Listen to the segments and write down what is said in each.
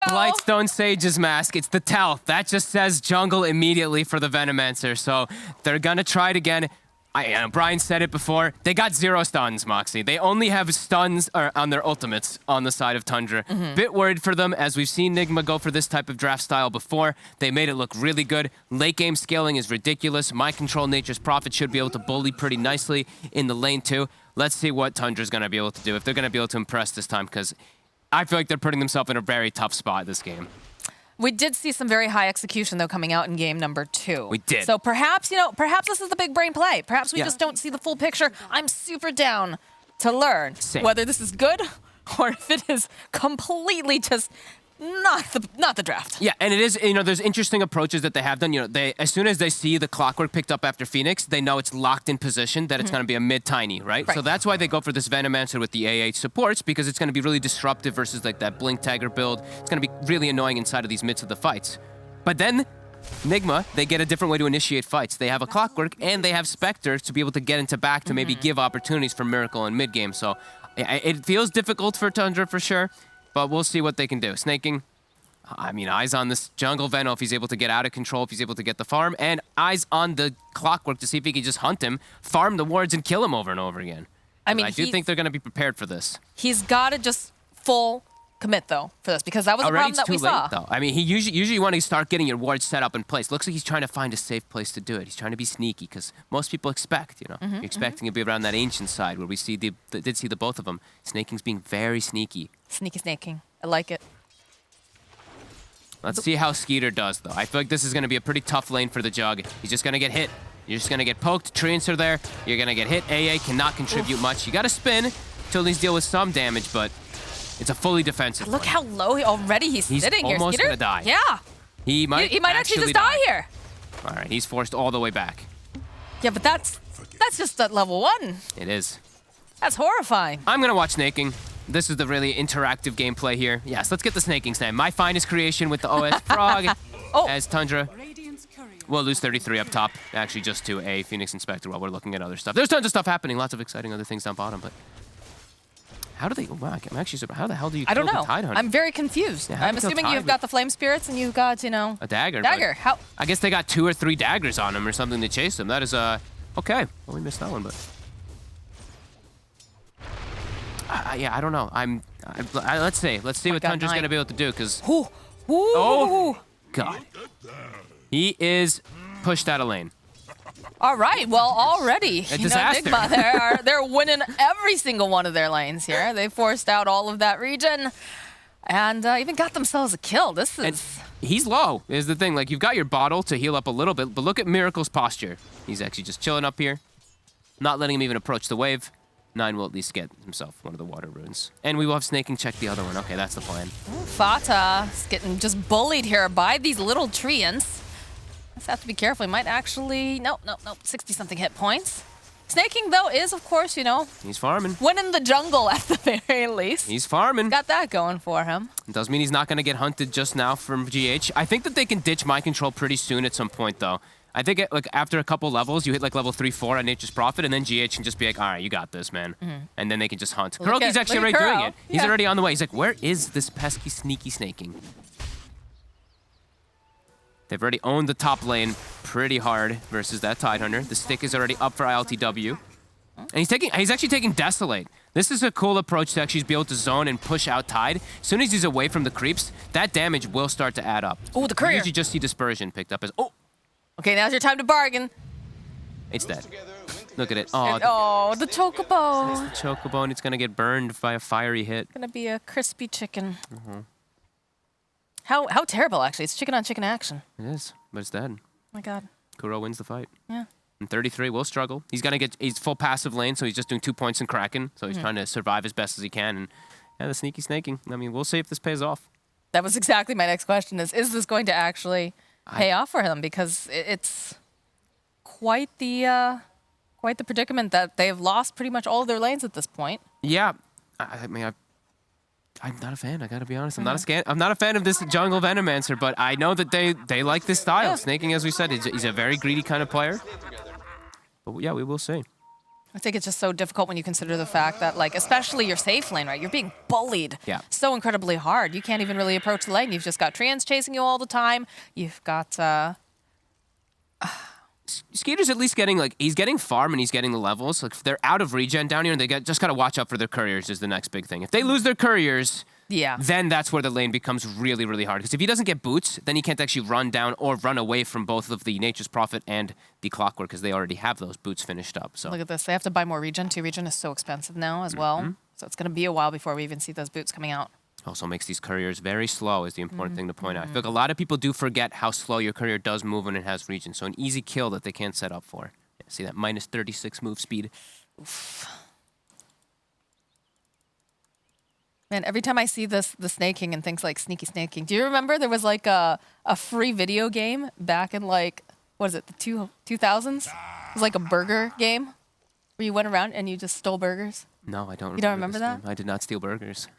Blightstone Sage's mask. It's the tell. That just says jungle immediately for the Venomancer. So they're gonna try it again. Brian said it before. They got 0 stuns, Moxie. They only have stuns on their ultimates on the side of Tundra. Bit worried for them, as we've seen Nigma go for this type of draft style before. They made it look really good. Late game scaling is ridiculous. Mind Control Nature's Prophet should be able to bully pretty nicely in the lane too. Let's see what Tundra's gonna be able to do, if they're gonna be able to impress this time, because I feel like they're putting themselves in a very tough spot this game. We did see some very high execution, though, coming out in game number 2. We did. So perhaps, perhaps this is the big brain play. Perhaps we just don't see the full picture. I'm super down to learn whether this is good or if it is completely just not the draft. Yeah, and it is, there's interesting approaches that they have done. As soon as they see the clockwork picked up after Phoenix, they know it's locked in position, that it's going to be a mid-tiny, right? So that's why they go for this Venomancer with the AH supports, because it's going to be really disruptive versus like that Blink Tagger build. It's going to be really annoying inside of these midst of the fights. But then, Nigma, they get a different way to initiate fights. They have a clockwork, and they have Spectre to be able to get into back to maybe give opportunities for Miracle in mid-game. So it feels difficult for Tundra for sure. But we'll see what they can do. Snaking, eyes on this jungle Veno if he's able to get out of control, if he's able to get the farm, and eyes on the clockwork to see if he can just hunt him, farm the wards, and kill him over and over again. I do think they're going to be prepared for this. He's got to just full commit, though, for this, because that was the problem that we saw. Though. He usually you want to start getting your wards set up in place. Looks like he's trying to find a safe place to do it. He's trying to be sneaky, because most people expect, you're expecting to be around that ancient side where we see did see the both of them. Snaking's being very sneaky. Sneaky snaking. I like it. Let's see how Skeeter does, though. I feel like this is going to be a pretty tough lane for the Jug. He's just going to get hit. You're just going to get poked. Treants are there. You're going to get hit. AA cannot contribute much. You got to spin to at least deal with some damage, but it's a fully defensive Look play. how low he's sitting here. He's almost going to die. Yeah. He might actually just die here. All right, he's forced all the way back. Yeah, but that's just at level 1. It is. That's horrifying. I'm going to watch snaking. This is the really interactive gameplay here. Yes, let's get the snaking snap. My finest creation with the OS Frog as Tundra. We'll lose 33 up top. Actually, just to a Phoenix Inspector while we're looking at other stuff. There's tons of stuff happening. Lots of exciting other things down bottom, but how do they... Wow, I'm actually surprised. How the hell do you kill the Tide Hunter? I'm very confused. Yeah, I'm assuming you've got the Flame Spirits and you've got, a dagger. Dagger. How? I guess they got 2 or 3 daggers on him or something to chase him. That is, okay. Well, we missed that one, but... yeah, I don't know. Let's see what Tundra's going to be able to do, because... Oh, God. He is pushed out of lane. All right, well, already, disaster. Nigma, they're winning every single one of their lanes here. They forced out all of that region and even got themselves a kill. This is... And he's low, is the thing. Like, you've got your bottle to heal up a little bit, but look at Miracle's posture. He's actually just chilling up here, not letting him even approach the wave. 9 will at least get himself one of the water runes. And we will have Snaking check the other one. Okay, that's the plan. Fata is getting just bullied here by these little treants. Let's have to be careful. He might actually... Nope. 60-something hit points. Snaking, though, is, of course, He's farming. winning the jungle at the very least. He's farming. Got that going for him. It does mean he's not going to get hunted just now from GH. I think that they can ditch Mind Control pretty soon at some point, though. I think after a couple levels, you hit like level 3-4 on Nature's Prophet, and then GH can just be like, all right, you got this, man. And then they can just hunt. Kuroki's actually already doing it. He's already on the way. He's like, where is this pesky, sneaky snaking? They've already owned the top lane pretty hard versus that Tidehunter. The stick is already up for ILTW. And he's actually taking Desolate. This is a cool approach to actually be able to zone and push out Tide. As soon as he's away from the creeps, that damage will start to add up. Oh, the courier. You usually just see Dispersion picked up as... Oh! Okay, now's your time to bargain. It's dead. Look at it. Oh, the Chocobo. It's the Chocobo, and it's going to get burned by a fiery hit. It's going to be a crispy chicken. How terrible, actually. It's chicken on chicken action. It is, but it's dead. Oh my God. Kuro wins the fight. Yeah. And 33 will struggle. He's full passive lane, so he's just doing 2 points in Kraken. So he's trying to survive as best as he can. And yeah, the sneaky snaking. I mean, we'll see if this pays off. That was exactly my next question is this going to actually pay off for him? Because it's quite the predicament that they've lost pretty much all of their lanes at this point. Yeah. I mean, I'm not a fan, I gotta be honest. I'm not a fan of this jungle Venomancer, but I know that they like this style. Snaking, as we said, he's a very greedy kind of player. But yeah, we will see. I think it's just so difficult when you consider the fact that, like, especially your safe lane, right? You're being bullied so incredibly hard. You can't even really approach the lane. You've just got Treants chasing you all the time. You've got... Skeeter's at least getting, like, he's getting farm and he's getting the levels. Like, they're out of regen down here and they just got to watch out for their couriers is the next big thing. If they lose their couriers, then that's where the lane becomes really, really hard. Because if he doesn't get boots, then he can't actually run down or run away from both of the Nature's Prophet and the Clockwork because they already have those boots finished up. So look at this. They have to buy more regen too. Regen is so expensive now as well. So it's going to be a while before we even see those boots coming out. Also makes these couriers very slow is the important thing to point out. I feel like a lot of people do forget how slow your courier does move when it has regen. So an easy kill that they can't set up for. Yeah, see that minus 36 move speed. Oof. Man, every time I see the snaking and things like sneaky snaking, do you remember there was like a free video game back in like, what is it, the 2000s? It was like a burger game where you went around and you just stole burgers. No, I don't. You don't remember that? I did not steal burgers.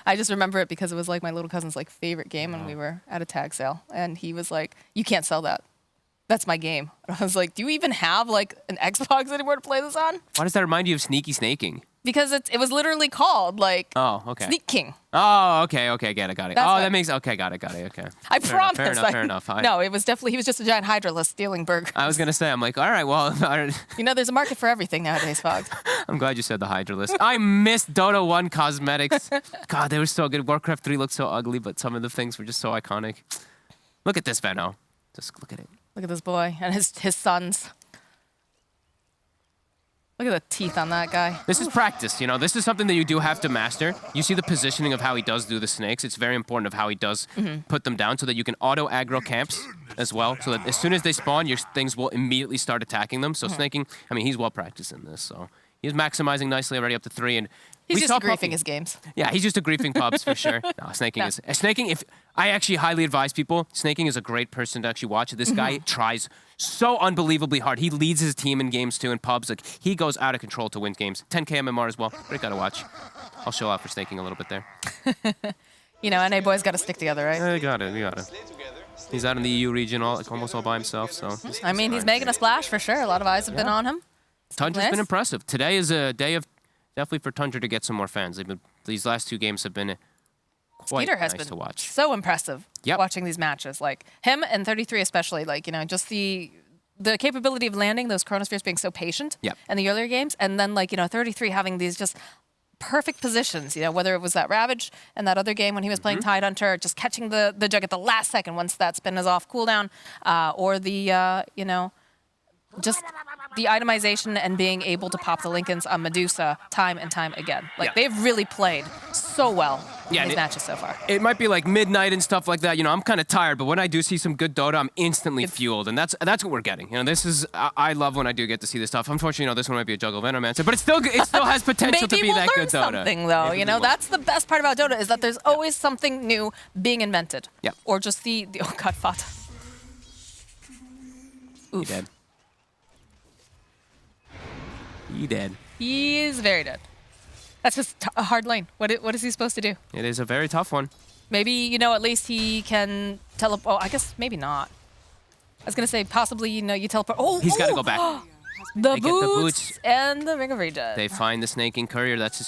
I just remember it because it was like my little cousin's like favorite game when we were at a tag sale, and he was like, "You can't sell that. That's my game." And I was like, "Do you even have like an Xbox anymore to play this on?" Why does that remind you of sneaky snaking? Because it was literally called like Sneak King. Oh, okay, got it. That's that makes okay, got it. Okay. I promise. Fair enough. No, it was definitely he was just a giant hydralist stealing burgers. I was gonna say, I'm like, all right, well, you know, there's a market for everything nowadays, Fox. I'm glad you said the hydralist. I missed Dota 1 cosmetics. God, they were so good. Warcraft 3 looked so ugly, but some of the things were just so iconic. Look at this, Venno. Just look at it. Look at this boy and his sons. Look at the teeth on that guy. This is practice, you know. This is something that you do have to master. You see the positioning of how he does do the snakes. It's very important of how he does put them down so that you can auto aggro camps as well. So that as soon as they spawn, your things will immediately start attacking them. So snaking, I mean, he's well practiced in this. So he's maximizing nicely already up to 3. And he's just griefing his games. Yeah, he's just a griefing pubs for sure. No, snaking is snaking. If I actually highly advise people, snaking is a great person to actually watch. This guy tries so unbelievably hard. He leads his team in games too in pubs. Like he goes out of control to win games. 10K MMR as well. Great guy to watch. I'll show out for snaking a little bit there. You know, NA boys got to stick together, right? We got it. He's out in the EU region almost all by himself. So I mean, he's making a splash for sure. A lot of eyes have been on him. Tundra's been impressive. Today is a day of definitely for Tundra to get some more fans. These last 2 games have been quite Skeeter has nice been to watch. So impressive watching these matches. Like him and 33 especially, like, you know, just the capability of landing those chronospheres, being so patient in the earlier games, and then like, you know, 33 having these just perfect positions, you know, whether it was that Ravage and that other game when he was playing Tidehunter, just catching the jug at the last second once that spin is off cooldown, or the, you know, just the itemization and being able to pop the Lincolns on Medusa time and time again. Like, they've really played so well in these matches so far. It might be like midnight and stuff like that. You know, I'm kind of tired, but when I do see some good Dota, I'm instantly fueled, and that's what we're getting. You know, this is I love when I do get to see this stuff. Unfortunately, you know, this one might be a Juggle Venomancer, but it still has potential to be that good Dota. Something though, you know, that's the best part about Dota is that there's always something new being invented. Or just the oh god, Fata. He dead. He dead. He is very dead. That's just a hard lane. What is he supposed to do? It is a very tough one. Maybe, you know, at least he can teleport. Oh, I guess maybe not. I was going to say possibly, you know, you teleport. Oh, he's got to go back. The boots and the Ring of Regen. They find the snaking courier. That's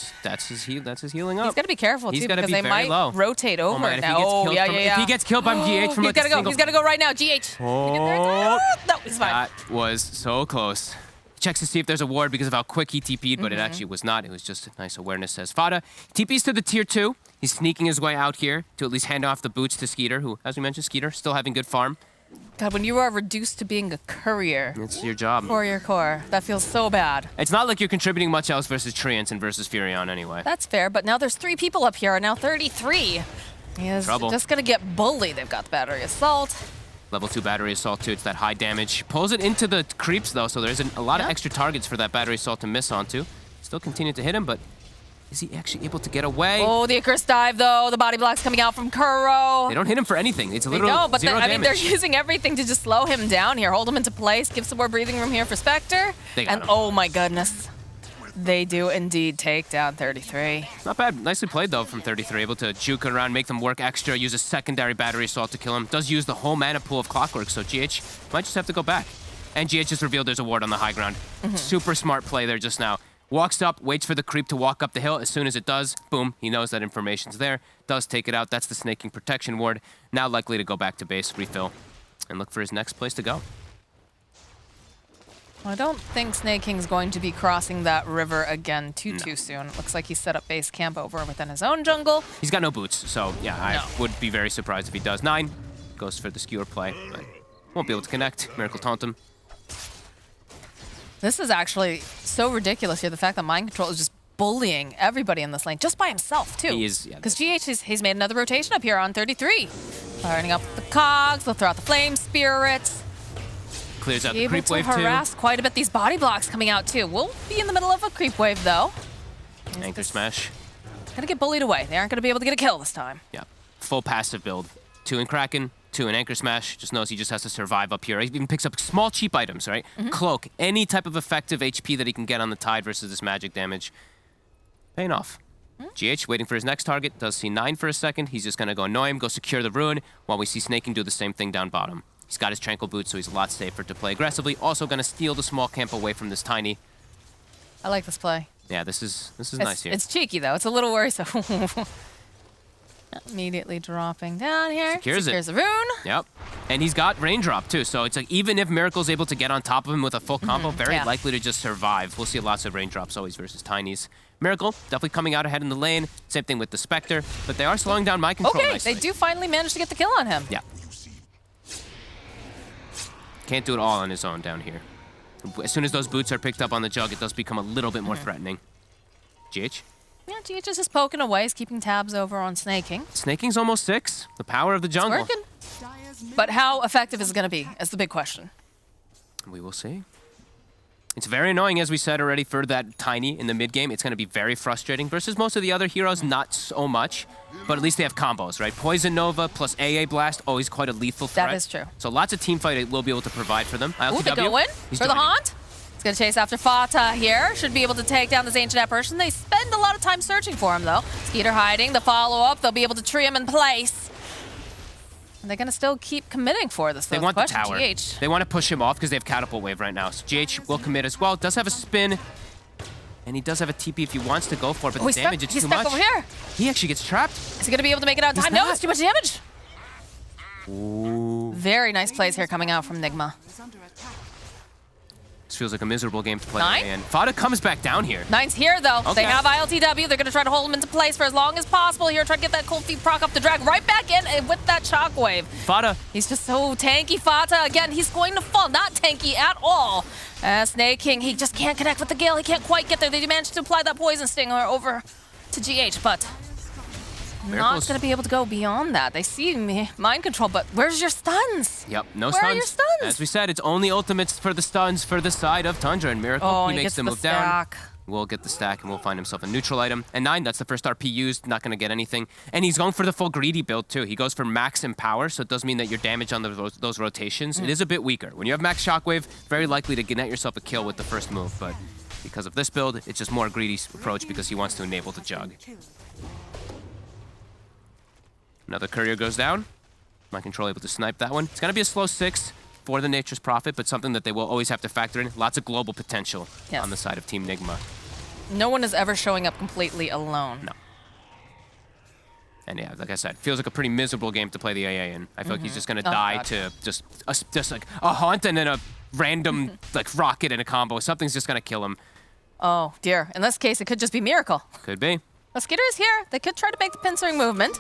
his healing up. He's got to be careful too because they might rotate over man, now. If he gets killed by GH from he's got to go. He's got to go right now. GH. Oh, no, he's fine. That was so close. Checks to see if there's a ward because of how quick he TP'd, but it actually was not. It was just a nice awareness, says Fata. TP's to the tier 2. He's sneaking his way out here to at least hand off the boots to Skeeter, who, as we mentioned, Skeeter still having good farm. God, when you are reduced to being a courier. It's your job. For your core. That feels so bad. It's not like you're contributing much else versus Treants and versus Furion anyway. That's fair, but now there's 3 people up here, and now 33. He is just going to get bullied. They've got the battery assault. Level 2 battery assault too. It's that high damage. Pulls it into the creeps though, so there's a lot of extra targets for that battery assault to miss onto. Still continue to hit him, but is he actually able to get away? Oh, the Icarus dive though. The body block's coming out from Kuro. They don't hit him for anything. It's literally zero damage. I mean, they're using everything to just slow him down here, hold him into place, give some more breathing room here for Spectre. And oh my goodness. They do indeed take down 33. Not bad. Nicely played, though, from 33. Able to juke around, make them work extra, use a secondary battery assault to kill him. Does use the whole mana pool of Clockwork, so GH might just have to go back. And GH just revealed there's a ward on the high ground. Super smart play there just now. Walks up, waits for the creep to walk up the hill. As soon as it does, boom, he knows that information's there. Does take it out. That's the snaking protection ward. Now likely to go back to base, refill, and look for his next place to go. I don't think Snake King's going to be crossing that river again too soon. Looks like he's set up base camp over within his own jungle. He's got no boots, so yeah, I would be very surprised if he does. 9 goes for the skewer play, but won't be able to connect. Miracle taunt him. This is actually so ridiculous here, the fact that Mind Control is just bullying everybody in this lane, just by himself, too. He is, yeah. Because GH, he's made another rotation up here on 33. Firing up the cogs, they'll throw out the Flame Spirits. Clears out the creep wave, too. Able to harass quite a bit. These body blocks coming out, too. We'll be in the middle of a creep wave, though. Anchor smash. Gonna get bullied away. They aren't gonna be able to get a kill this time. Yeah, full passive build. 2 in Kraken, 2 in Anchor Smash. Just knows he just has to survive up here. He even picks up small, cheap items, right? Cloak, any type of effective HP that he can get on the Tide versus this magic damage. Paying off. GH waiting for his next target. Does see 9 for a second. He's just going to go annoy him, go secure the rune, while we see Snaking do the same thing down bottom. He's got his Tranquil Boots, so he's a lot safer to play aggressively. Also going to steal the small camp away from this Tiny. I like this play. Yeah, this is nice here. It's cheeky, though. It's a little worrisome. Immediately dropping down here. Secures the rune. Yep. And he's got Raindrop, too. So it's like, even if Miracle's able to get on top of him with a full combo, very likely to just survive. We'll see lots of Raindrops always versus Tinies. Miracle, definitely coming out ahead in the lane. Same thing with the Spectre. But they are slowing down Mind Control nicely. They do finally manage to get the kill on him. Yeah. Can't do it all on his own down here. As soon as those boots are picked up on the jug, it does become a little bit more threatening. GH? Yeah, GH is just poking away. He's keeping tabs over on Snaking. Snaking's almost 6. The power of the jungle. It's working. But how effective is it going to be? Is the big question. We will see. It's very annoying, as we said already, for that Tiny in the mid game. It's going to be very frustrating. Versus most of the other heroes, not so much. But at least they have combos, right? Poison Nova plus AA Blast, always quite a lethal threat. That is true. So lots of team fight it will be able to provide for them. Ooh, they go in for the haunt. He's going to chase after Fata here. Should be able to take down this Ancient Apparition. They spend a lot of time searching for him, though. Skeeter hiding, the follow-up. They'll be able to tree him in place. And they're going to still keep committing for this, though. They want the tower. GH. They want to push him off because they have Catapult Wave right now. So GH will commit as well. Does have a spin. And he does have a TP if he wants to go for it, but the damage is too much. He's stuck over here. He actually gets trapped. Is he going to be able to make it out in time? No, it's too much damage. Ooh. Very nice plays here coming out from Nigma. This feels like a miserable game to play. 9? And Fada comes back down here. 9's here, though. Okay. They have ILTW. They're going to try to hold him into place for as long as possible here. Try to get that cold feet proc up the drag right back in with that shockwave. Fada. He's just so tanky. Fata, again, he's going to fall. Not tanky at all. Snake King, he just can't connect with the Gale. He can't quite get there. They managed to apply that Poison Stinger over to GH, but not going to be able to go beyond that. They see Mind Control, but where's your stuns? Yep, no Where stuns. are your stuns? As we said, it's only ultimates for the stuns for the side of Tundra and Miracle. He makes the move down. We'll get the stack and we'll find himself a neutral item. And 9, that's the first RP used, not going to get anything. And he's going for the full greedy build too. He goes for max empower, so it does mean that your damage on those rotations, it is a bit weaker. When you have max shockwave, very likely to net yourself a kill with the first move, but because of this build, it's just more greedy approach because he wants to enable the jug. Another courier goes down. Mind Control able to snipe that one. It's going to be a slow 6 for the Nature's Prophet, but something that they will always have to factor in. Lots of global potential on the side of Team Nigma. No one is ever showing up completely alone. No. And yeah, like I said, feels like a pretty miserable game to play the AA in. I feel like he's just going to die to just like a haunt and then a random like rocket and a combo. Something's just going to kill him. Oh, dear. In this case, it could just be Miracle. Could be. The Skitter is here. They could try to make the pincering movement.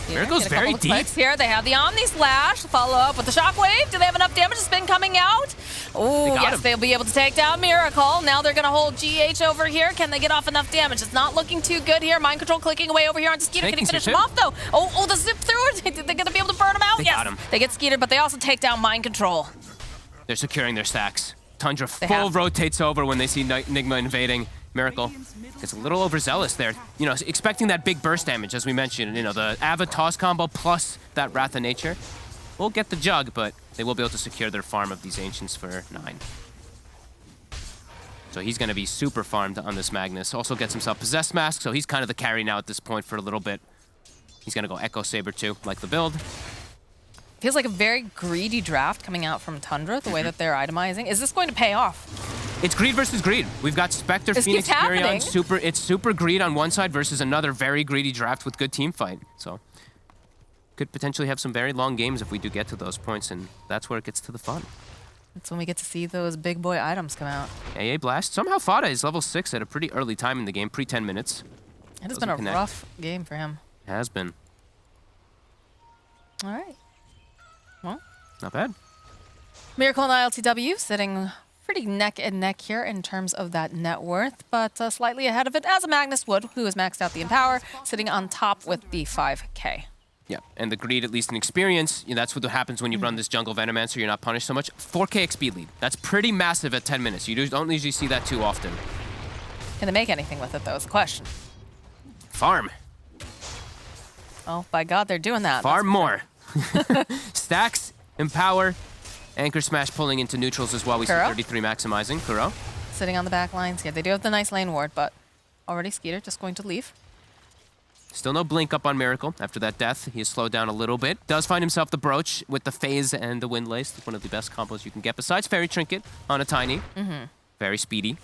Miracle's very deep. Here they have the Omni Slash. Follow up with the Shockwave. Do they have enough damage to spin coming out? Oh, yes, they'll be able to take down Miracle. Now they're going to hold GH over here. Can they get off enough damage? It's not looking too good here. Mind Control clicking away over here onto Skeeter. Can he finish him off, though? Oh, the zip through. They're going to be able to burn him out. Got him. They get Skeeter, but they also take down Mind Control. They're securing their stacks. Tundra full rotates over when they see Nigma invading. Miracle gets a little overzealous there. You know, expecting that big burst damage, as we mentioned. You know, the Ava toss combo plus that Wrath of Nature. We'll get the jug, but they will be able to secure their farm of these Ancients for 9. So he's going to be super farmed on this Magnus. Also gets himself Possessed Mask, so he's kind of the carry now at this point for a little bit. He's going to go Echo Saber too, like the build. Feels like a very greedy draft coming out from Tundra, the way that they're itemizing. Is this going to pay off? It's greed versus greed. We've got Spectre, This Phoenix, keeps Furion. happening. It's super greed on one side versus another very greedy draft with good team fight. So could potentially have some very long games if we do get to those points, and that's where it gets to the fun. That's when we get to see those big boy items come out. AA Blast. Somehow Fada is level 6 at a pretty early time in the game, pre-10 minutes. It has been a rough game for him. It has been. All right. Well, not bad. Miracle and ILTW sitting pretty neck and neck here in terms of that net worth, but slightly ahead of it as a Magnus would, who has maxed out the Empower, sitting on top with the 5K. Yeah, and the greed, at least in experience, that's what happens when you run this jungle Venomancer, you're not punished so much. 4K XP lead. That's pretty massive at 10 minutes. You don't usually see that too often. Can they make anything with it, though, is the question. Farm. Oh, by God, they're doing that. Farm more. Stacks, Empower, Anchor Smash pulling into neutrals as well. We see 33 maximizing. Kuro. Sitting on the back lines. Yeah, they do have the nice lane ward, but already Skeeter just going to leave. Still no blink up on Miracle after that death. He has slowed down a little bit. Does find himself the brooch with the phase and the Windlace. One of the best combos you can get besides Fairy Trinket on a Tiny. Very speedy.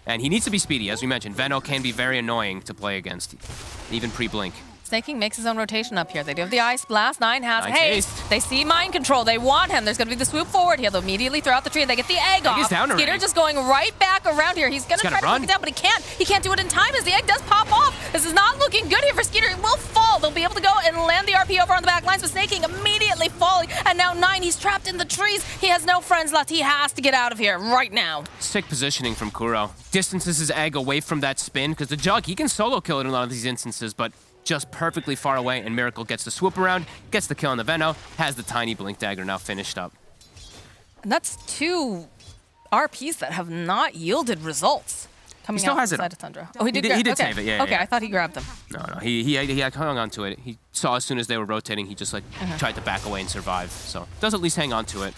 And he needs to be speedy, as we mentioned. Veno can be very annoying to play against, even pre-blink. Snaking makes his own rotation up here. They do have the Ice Blast. 9 has haste. Haste. They see Mind Control. They want him. There's going to be the swoop forward here. They'll immediately throw out the tree, and they get the egg off. He's down already. Skeeter just going right back around here. He's going to try to take it down, but he can't. He can't do it in time as the egg does pop off. This is not looking good here for Skeeter. It will fall. They'll be able to go and land the RP over on the back lines, but Snaking immediately falling. And now 9, he's trapped in the trees. He has no friends left. He has to get out of here right now. Sick positioning from Kuro. Distances his egg away from that spin, because the Jug, he can solo kill it in a lot of these instances, but just perfectly far away, and Miracle gets the swoop around, gets the kill on the Veno, has the tiny Blink Dagger now finished up. And that's 2 RPs that have not yielded results. Coming He still out has it. of Tundra. Oh, he did. He did save it, yeah. Okay, I thought he grabbed them. No, he hung on to it. He saw as soon as they were rotating, he just tried to back away and survive. So does at least hang on to it.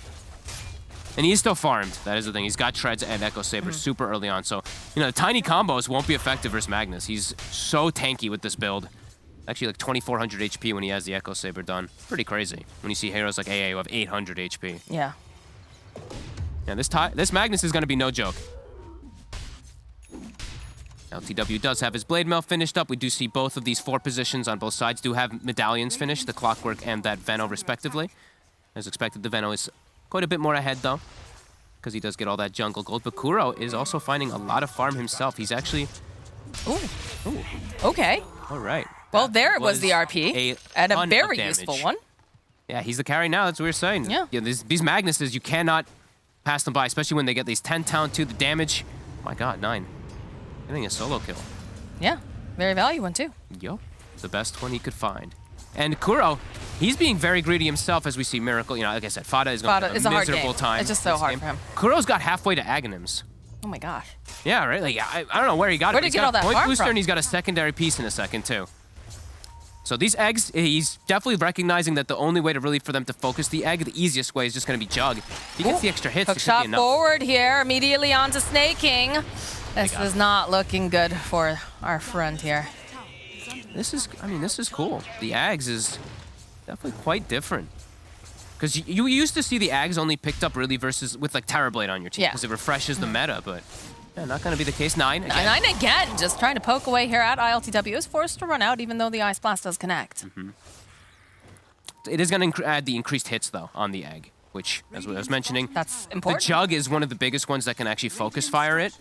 And he is still farmed. That is the thing. He's got Treads and Echo Saber super early on. So, the tiny combos won't be effective versus Magnus. He's so tanky with this build. Actually, like 2,400 HP when he has the Echo Saber done. Pretty crazy when you see heroes like AA who have 800 HP. Yeah. Yeah, this Magnus is going to be no joke. LTW does have his Blade Mail finished up. We do see both of these 4 positions on both sides do have medallions finished, the Clockwork and that Veno respectively. As expected, the Veno is quite a bit more ahead though, because he does get all that jungle gold. But Kuro is also finding a lot of farm himself. He's actually... Ooh. Okay. All right. Well, there it was the RP, and a very useful one. Yeah, he's the carry now. That's what we're saying. Yeah. These Magnuses, you cannot pass them by, especially when they get these 10 talent to the damage. Oh my God, 9. Getting a solo kill. Yeah, very valuable one too. Yup, the best one he could find. And Kuro, he's being very greedy himself as we see Miracle. Like I said, Fada is going to have a miserable time. It's just so hard for him. Kuro's got halfway to Aghanims. Oh my gosh. Yeah, right? Like, I don't know where he got it. Where did he get all that point farm booster, from? and he's got a secondary piece in a second too. So these eggs, he's definitely recognizing that the only way to really for them to focus the egg, the easiest way is just going to be Jug. If he gets the extra hits, Hook it should shot be enough. forward here, immediately onto Snaking. This is not looking good for our friend here. This is cool. The Ags is definitely quite different. Because you used to see the Ags only picked up really versus with like Terrorblade on your team, because it refreshes the meta, but yeah, not going to be the case. 9 again. 9 again, just trying to poke away here at ILTW. Is forced to run out even though the Ice Blast does connect. It is going to add the increased hits though on the egg, which, as I was mentioning, That's important. The Jug is one of the biggest ones that can actually focus fire it.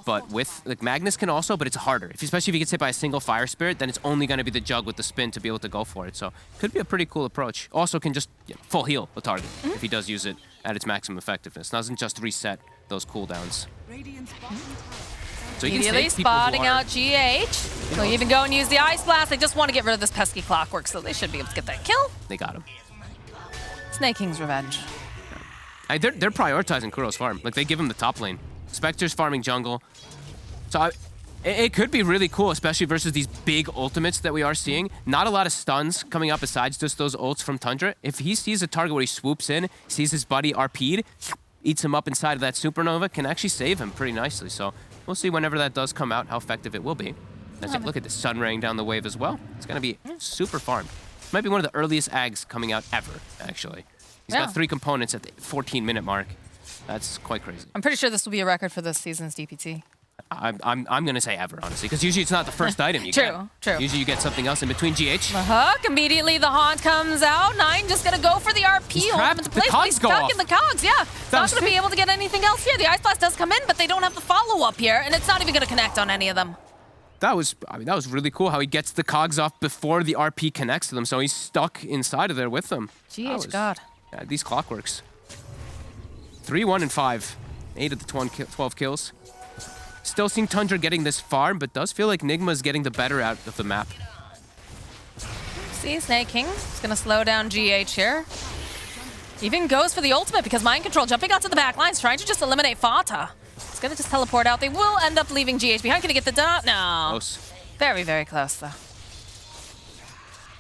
But with, Magnus can also, but it's harder. Especially if he gets hit by a single Fire Spirit, then it's only going to be the Jug with the spin to be able to go for it. So, could be a pretty cool approach. Also can just full heal the target if he does use it at its maximum effectiveness. Doesn't just reset those cooldowns. So Immediately spotting out GH. They'll even go and use the Ice Blast. They just want to get rid of this pesky Clockwork, so they should be able to get that kill. They got him. Snaking's revenge. They're prioritizing Kuro's farm. Like, they give him the top lane. Spectre's farming jungle. So it could be really cool, especially versus these big ultimates that we are seeing. Not a lot of stuns coming up besides just those ults from Tundra. If he sees a target where he swoops in, sees his buddy RP'd, eats him up inside of that supernova, can actually save him pretty nicely. So we'll see whenever that does come out how effective it will be. Look at the sun raying down the wave as well. It's going to be super farmed. Might be one of the earliest Ags coming out ever, actually. He's got 3 components at the 14-minute mark. That's quite crazy. I'm pretty sure this will be a record for this season's DPT. I'm gonna say ever, honestly, because usually it's not the first item you get. True. Usually you get something else in between. GH. The hook, immediately the haunt comes out. Nine just gonna go for the RP. He's hold him trapped. into The place, cogs he's go stuck off. in the cogs, yeah. He's not gonna be able to get anything else here. The Ice Blast does come in, but they don't have the follow-up here, and it's not even gonna connect on any of them. That was really cool how he gets the cogs off before the RP connects to them, so he's stuck inside of there with them. God. Yeah, these clockworks. 3, 1, and 5. 8 of the 12 kills. Still seeing Tundra getting this far, but does feel like Nigma's getting the better out of the map. See, Snake King is gonna slow down GH here. Even goes for the ultimate because Mind Control jumping out to the back lines, trying to just eliminate Fata. He's gonna just teleport out. They will end up leaving GH behind. Gonna get the dot? No. Close. Very, very close though.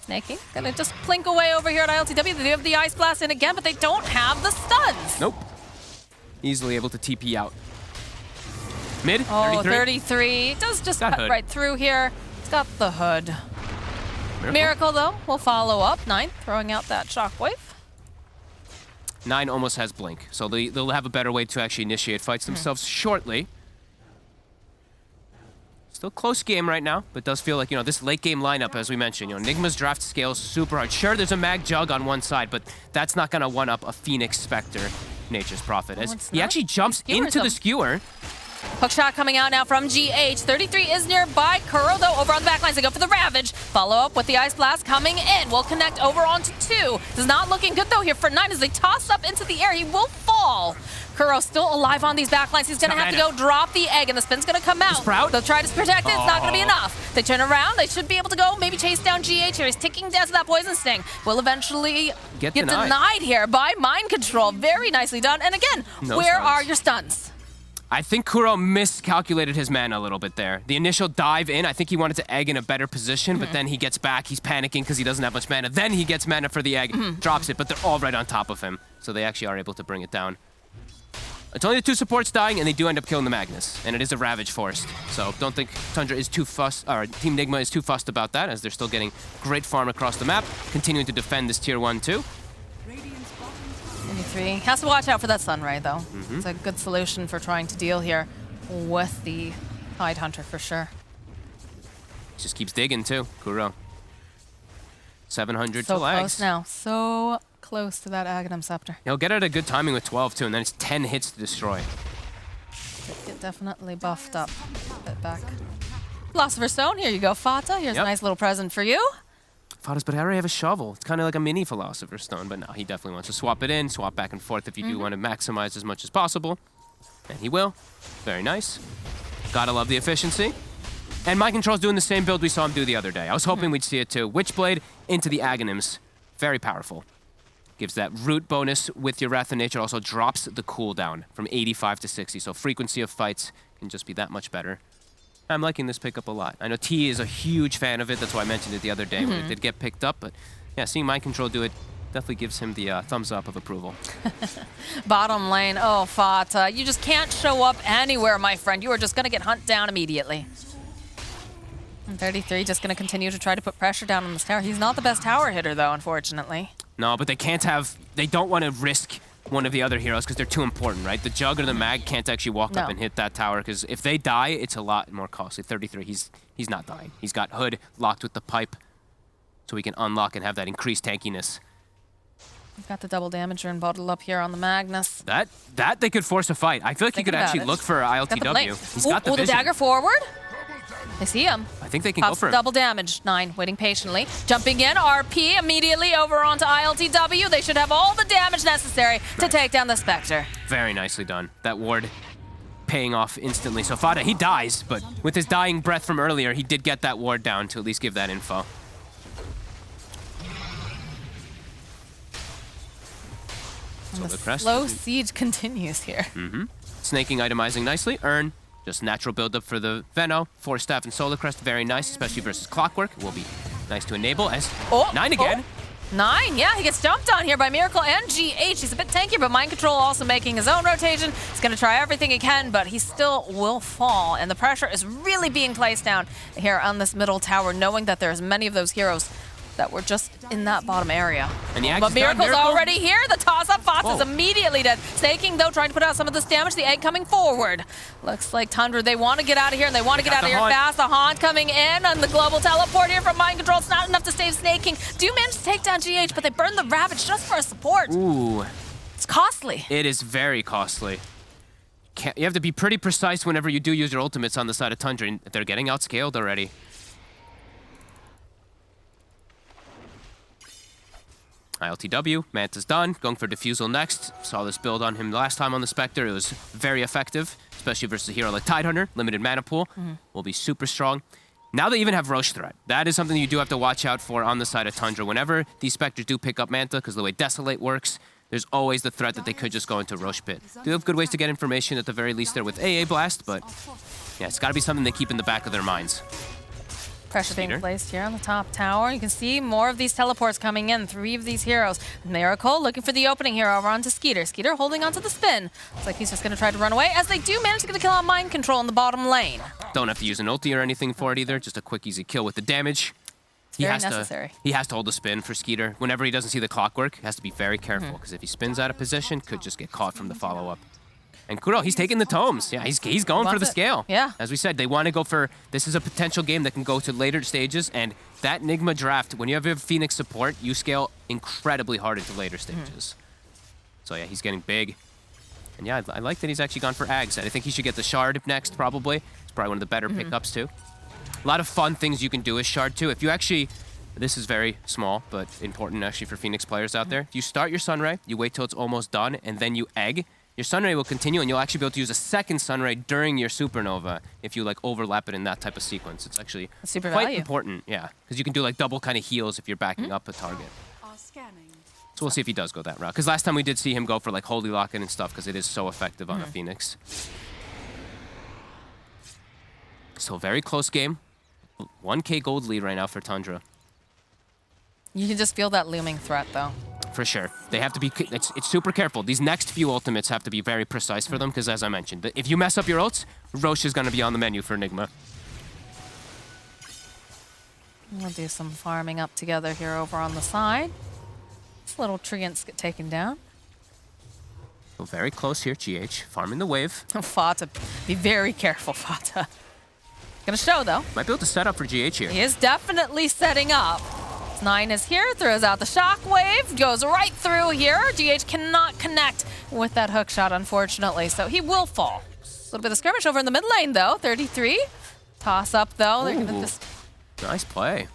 Snake King gonna just plink away over here at ILTW. They have the Ice Blast in again, but they don't have the stuns. Nope. Easily able to TP out. Mid, Oh, 33. 33. Does just cut right through here. He's got the hood. Miracle though, will follow up. 9 throwing out that shockwave. 9 almost has blink, so they'll have a better way to actually initiate fights themselves shortly. Still close game right now, but does feel like, this late game lineup, as we mentioned, Nigma's draft scales super hard. Sure, there's a Mag Jug on one side, but that's not gonna one up a Phoenix Spectre, Nature's Prophet. As he actually jumps into the skewer. Hook shot coming out now from GH. 33 is nearby. Kuro, though, over on the back lines. They go for the Ravage. Follow up with the Ice Blast coming in. Will connect over onto 2. This is not looking good, though, here for 9 as they toss up into the air. He will fall. Kuro still alive on these back lines. He's going to have to go drop the egg, and the spin's going to come out. They'll try to protect it. It's not going to be enough. They turn around. They should be able to go, maybe chase down GH here. He's ticking down to that Poison Sting. Will eventually get denied here by Mind Control. Very nicely done. And again, where are your stuns? I think Kuro miscalculated his mana a little bit there. The initial dive in, I think he wanted to egg in a better position, but then he gets back, he's panicking because he doesn't have much mana. Then he gets mana for the egg, drops it, but they're all right on top of him. So they actually are able to bring it down. It's only the 2 supports dying, and they do end up killing the Magnus. And it is a Ravage forced. So don't think Tundra is too fussed, or Team Nigma is too fussed about that, as they're still getting great farm across the map, continuing to defend this tier 1 too. 23. Has to watch out for that Sunray, though. It's a good solution for trying to deal here with the Tide Hunter, for sure. Just keeps digging, too, Kuro. 700 so to legs. Close now. So close to that Aghanim Scepter. He'll get it at a good timing with 12, too, and then it's 10 hits to destroy. Get definitely buffed up a bit back. Philosopher's Stone, here you go, Fata. Here's a nice little present for you. Fata's, but I already have a shovel. It's kind of like a mini Philosopher's Stone, but no, he definitely wants to swap it in, swap back and forth if you do want to maximize as much as possible. And he will. Very nice. Gotta love the efficiency. And Mind Control's doing the same build we saw him do the other day. I was hoping we'd see it too. Witchblade into the Aghanims. Very powerful. Gives that root bonus with your Wrath of Nature. Also drops the cooldown from 85 to 60, so frequency of fights can just be that much better. I'm liking this pickup a lot. I know T is a huge fan of it. That's why I mentioned it the other day when it did get picked up. But yeah, seeing Mind Control do it definitely gives him the thumbs up of approval. Bottom lane, oh, Fata. You just can't show up anywhere, my friend. You are just going to get hunted down immediately. And 33 just going to continue to try to put pressure down on this tower. He's not the best tower hitter, though, unfortunately. No, but they don't want to risk one of the other heroes because they're too important, right? The Jug or the Mag can't actually walk up and hit that tower because if they die, it's a lot more costly. 33, he's not dying. He's got Hood locked with the pipe so he can unlock and have that increased tankiness. We've got the double damager and bottled up here on the Magnus. That they could force a fight. I feel like he could actually look for ILTW. He's got the vision. The dagger forward. They see him. I think they can go for him. Double damage. 9 waiting patiently. Jumping in. RP immediately over onto ILTW. They should have all the damage necessary to take down the Spectre. Very nicely done. That ward paying off instantly. So Fata, he dies, but with his dying breath from earlier, he did get that ward down to at least give that info. And the slow siege continues here. Snaking itemizing nicely. Earn. Just natural buildup for the Veno. 4 Staff and Solar Crest, very nice, especially versus Clockwork. It will be nice to enable as 9 again. 9, yeah, he gets jumped on here by Miracle and GH. He's a bit tanky, but Mind Control also making his own rotation. He's going to try everything he can, but he still will fall. And the pressure is really being placed down here on this middle tower, knowing that there's many of those heroes that were just in that bottom area. And the But Miracle's already here. The toss-up. Fox is immediately dead. Snaking, though, trying to put out some of this damage. The egg coming forward. Looks like Tundra, they want to get out of here, and they want to get out of here fast. The Haunt coming in on the global teleport here from Mind Control. It's not enough to save Snaking. Do manage to take down GH, but they burn the Ravage just for a support. Ooh. It's costly. It is very costly. You have to be pretty precise whenever you do use your ultimates on the side of Tundra, and they're getting outscaled already. ILTW, Manta's done, going for Diffusal next. Saw this build on him last time on the Spectre. It was very effective, especially versus a hero like Tidehunter. Limited mana pool, will be super strong. Now they even have Roche threat. That is something you do have to watch out for on the side of Tundra. Whenever these Spectres do pick up Manta, because the way Desolate works, there's always the threat that they could just go into Roche Pit. Do have good ways to get information at the very least there with AA Blast, but yeah, it's got to be something they keep in the back of their minds. Pressure being placed here on the top tower. You can see more of these teleports coming in. 3 of these heroes. Miracle looking for the opening here over onto Skeeter. Skeeter holding onto the spin. Looks like he's just going to try to run away as they do manage to get a kill on Mind Control in the bottom lane. Don't have to use an ulti or anything for it either. Just a quick, easy kill with the damage. He has to hold the spin for Skeeter. Whenever he doesn't see the clockwork, he has to be very careful because if he spins out of position, could just get caught from the follow-up. And Kuro, he's taking the tomes. Yeah, he's going for the scale. Yeah. As we said, they want to go for, this is a potential game that can go to later stages, and that Nigma draft, when you have your Phoenix support, you scale incredibly hard into later stages. So yeah, he's getting big. And yeah, I like that he's actually gone for Ags. I think he should get the Shard next, probably. It's probably one of the better pickups, too. A lot of fun things you can do with Shard, too. If you actually, this is very small, but important actually for Phoenix players out there. If you start your Sunray, you wait till it's almost done, and then you egg, your Sunray will continue, and you'll actually be able to use a second Sunray during your Supernova if you like overlap it in that type of sequence. It's actually quite important, yeah, because you can do like double kind of heals if you're backing up a target. So we'll see if he does go that route. Because last time we did see him go for like Holy Locket and stuff, because it is so effective on a Phoenix. So very close game. 1K gold lead right now for Tundra. You can just feel that looming threat, though. For sure. They have to be, it's super careful. These next few ultimates have to be very precise for them, because as I mentioned, if you mess up your ults, Roche is going to be on the menu for Nigma. We'll do some farming up together here over on the side. This little treants get taken down. So very close here, GH. Farming the wave. Fata, be very careful, Fata. Gonna show, though. Might be able to set up for GH here. He is definitely setting up. 9 is here, throws out the shockwave, goes right through here. GH cannot connect with that hook shot, unfortunately, so he will fall. A little bit of skirmish over in the mid lane, though. 33. Toss up, though. They're gonna just... Nice play.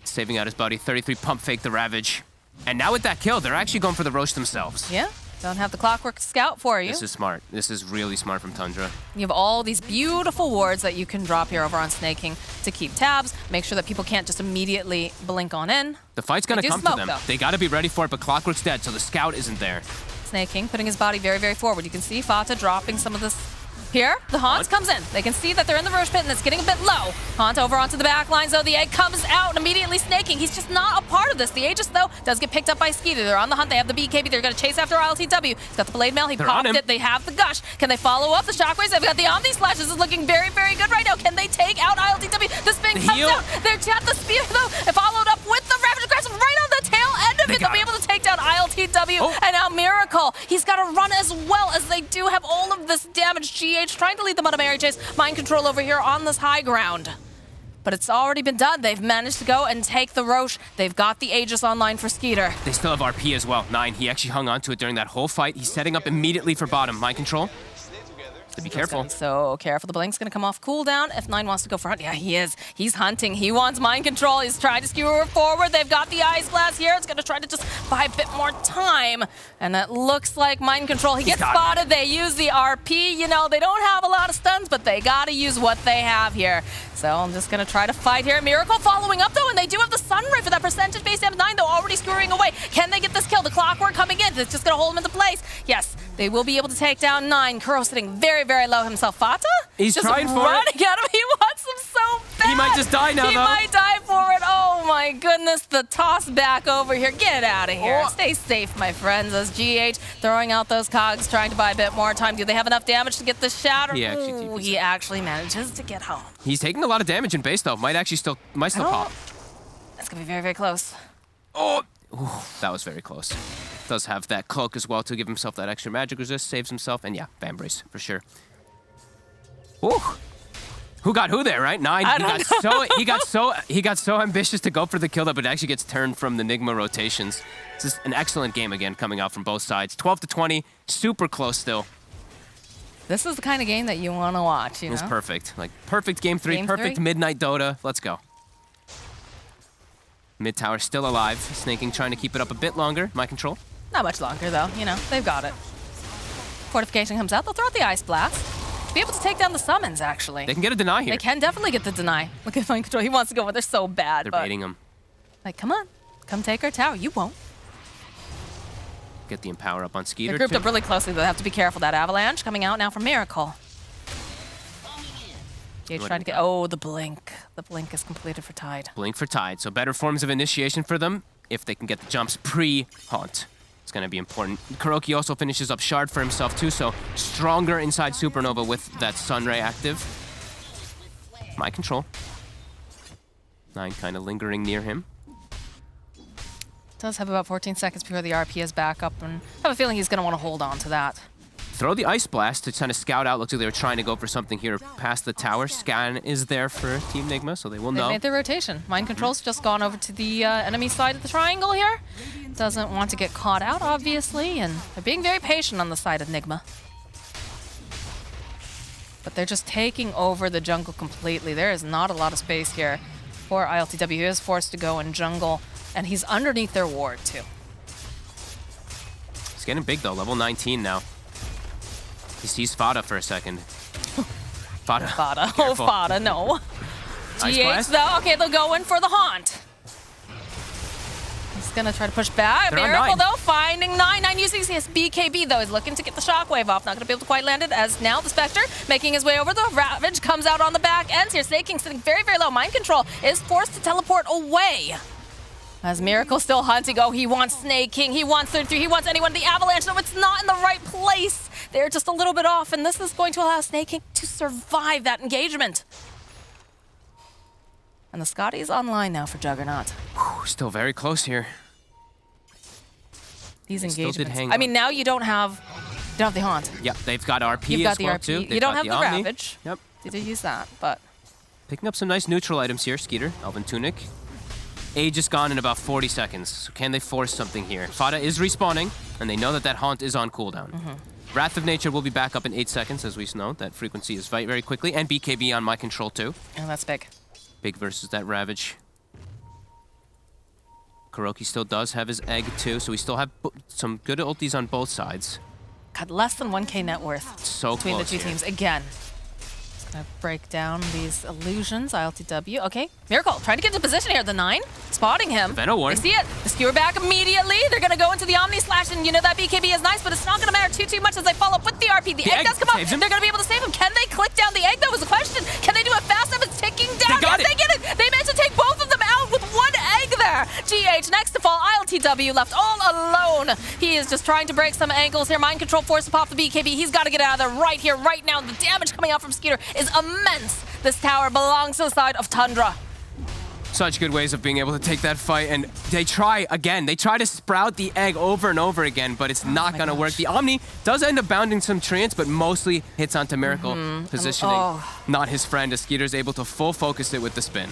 Saving out his buddy. 33 pump fake the Ravage. And now with that kill, they're actually going for the Roche themselves. Yeah. Don't have the clockwork scout for you. This is smart. This is really smart from Tundra. You have all these beautiful wards that you can drop here over on Snaking to keep tabs, make sure that people can't just immediately blink on in. The fight's gonna come to them. Though. They gotta be ready for it, but Clockwork's dead, so the scout isn't there. Snaking, putting his body very, very forward. You can see Fata dropping some of this here. The Haunt comes in. They can see that they're in the Roche Pit and it's getting a bit low. Haunt over onto the back lines, though. The egg comes out and immediately Snaking. He's just not a part of this. The Aegis, though, does get picked up by Skeeter. They're on the hunt. They have the BKB. They're going to chase after ILTW. He's got the Blade Mail. He popped it. They have the Gush. Can they follow up the Shockwaves? They've got the Omni Slash. This is looking very, very good right now. Can they take out ILTW? The spin comes out. They're at the spear, though. Followed up with the Ravage Grasp right on the tail end of it. They'll be able to take down ILTW. And now Miracle. He's got to run as well, as they do have all of this damage. GH trying to lead them on a Mary Chase. Mind Control over here on this high ground. But it's already been done. They've managed to go and take the Roche. They've got the Aegis online for Skeeter. They still have RP as well. 9, he actually hung on to it during that whole fight. He's setting up immediately for bottom. Mind Control. To be careful. So careful. The blink's going to come off cooldown. If 9 wants to go for hunt, yeah, he is. He's hunting. He wants Mind Control. He's trying to skewer forward. They've got the Ice Blast here. It's going to try to just buy a bit more time. And that looks like Mind Control. He gets spotted. They use the RP. You know, they don't have a lot of stuns, but they got to use what they have here. So I'm just going to try to fight here. Miracle following up, though, and they do have the Sunray for that percentage-based M9, though, already skewering away. Can they get this kill? The Clockwork coming in. It's just going to hold him into place. Yes, they will be able to take down 9. Kuro sitting very, very low himself. Fata? He's just trying for running at him. He wants him so bad. He might just die now, He might die for it. Oh, my goodness. The toss back over here. Get out of here. Stay safe, my friends, as GH throwing out those cogs, trying to buy a bit more time. Do they have enough damage to get the shatter? He actually manages to get home. He's taking a lot of damage in base, though. Might still pop. It's could be very, very close. Oh, ooh, that was very close. Does have that cloak as well to give himself that extra magic resist, saves himself, and yeah, Van Brace for sure. Ooh. Who got who there, right? 9. He got so ambitious to go for the kill that it actually gets turned from the Nigma rotations. This is an excellent game again coming out from both sides. 12-20, super close still. This is the kind of game that you want to watch, you know? It's perfect. Like perfect game 3, Game perfect 3? midnight Dota. Let's go. Mid tower still alive. Snaking trying to keep it up a bit longer. My control. Not much longer though, you know, they've got it. Fortification comes out, they'll throw out the Ice Blast. Be able to take down the summons, actually. They can get a deny here. They can definitely get the deny. Look at Mind Control, he wants to go, but they're so bad. They're but, baiting him. like, come on, come take our tower. You won't. Get the Empower up on Skeeter. They're grouped too. up really closely. They'll have to be careful. That Avalanche coming out now from Miracle. Gage trying to get, oh, the Blink. The Blink is completed for Tide. Blink for Tide. So better forms of initiation for them if they can get the jumps pre-Haunt. It's going to be important. Kuroki also finishes up Shard for himself too, so stronger inside Supernova with that Sunray active. My control. 9 kind of lingering near him. Does have about 14 seconds before the RP is back up, and I have a feeling he's going to want to hold on to that. Throw the Ice Blast to kind of scout out. Looks like they were trying to go for something here past the tower. Scan is there for Team Nigma, so they will They've know. made their rotation. Mind Control's just gone over to the enemy side of the triangle here. Doesn't want to get caught out, obviously, and they're being very patient on the side of Nigma. But they're just taking over the jungle completely. There is not a lot of space here for ILTW. He is forced to go in jungle, and he's underneath their ward, too. It's getting big, though. Level 19 now. He sees Fada for a second. Fada. Fada. Oh, Fada, no. Ice GH, Blast. though. Okay, they'll go in for the Haunt. He's going to try to push back. They're on Miracle, 9. though, finding 9. 9 using his BKB, though. He's looking to get the Shockwave off. Not going to be able to quite land it, as now the Spectre making his way over. The Ravage comes out on the back ends here. Snaking sitting very, very low. Mind Control is forced to teleport away. As Miracle still hunting. Oh, he wants Snaking. He wants 33. He wants anyone. The Avalanche. No, it's not in the right place. They're just a little bit off, and this is going to allow Snaking to survive that engagement. And the Scotty's online now for Juggernaut. Whew, still very close here. These They still did engagements. hang I mean, now you don't have the Haunt. Yep, they've got RP You've got as the well, RP. too. You They've don't got have the Omni. Ravage. Yep. They did use that, but Picking up some nice neutral items here, Skeeter. Elven Tunic. Age is gone in about 40 seconds. So can they force something here? Fada is respawning, and they know that that Haunt is on cooldown. Wrath of Nature will be back up in 8 seconds, as we know. That frequency is very quickly, and BKB on my control too. oh, that's big. Big versus that Ravage. Kuroki still does have his egg too, so we still have some good ultis on both sides. Got less than 1K net worth So between close the two here. teams. Again, just gonna break down these illusions. ILTW. Okay, Miracle trying to get into position here. The 9 spotting him. Venom Ward. They see it. The skewer back immediately. They're gonna go into the Omni Slash, and you know that BKB is nice, but it's not gonna matter too much as they follow up with the RP. The egg does come up. saves him. They're gonna be able to save him. Can they click down the egg? That was the question. Can they do it fast enough? It's ticking down. They got Yes, it. they get it. They managed to take both of them out with one egg there. GH next to fall. ILTW left all alone. He is just trying to break some ankles here. Mind Control forced to pop the BKB. He's got to get out of there right here, right now. The damage coming out from Skeeter is immense. This tower belongs to the side of Tundra. Such good ways of being able to take that fight, and they try again. They try to sprout the egg over and over again, but it's not going to work. The Omni does end up bounding some treants, but mostly hits onto Miracle, positioning not his friend, as Skeeter's able to full focus it with the spin.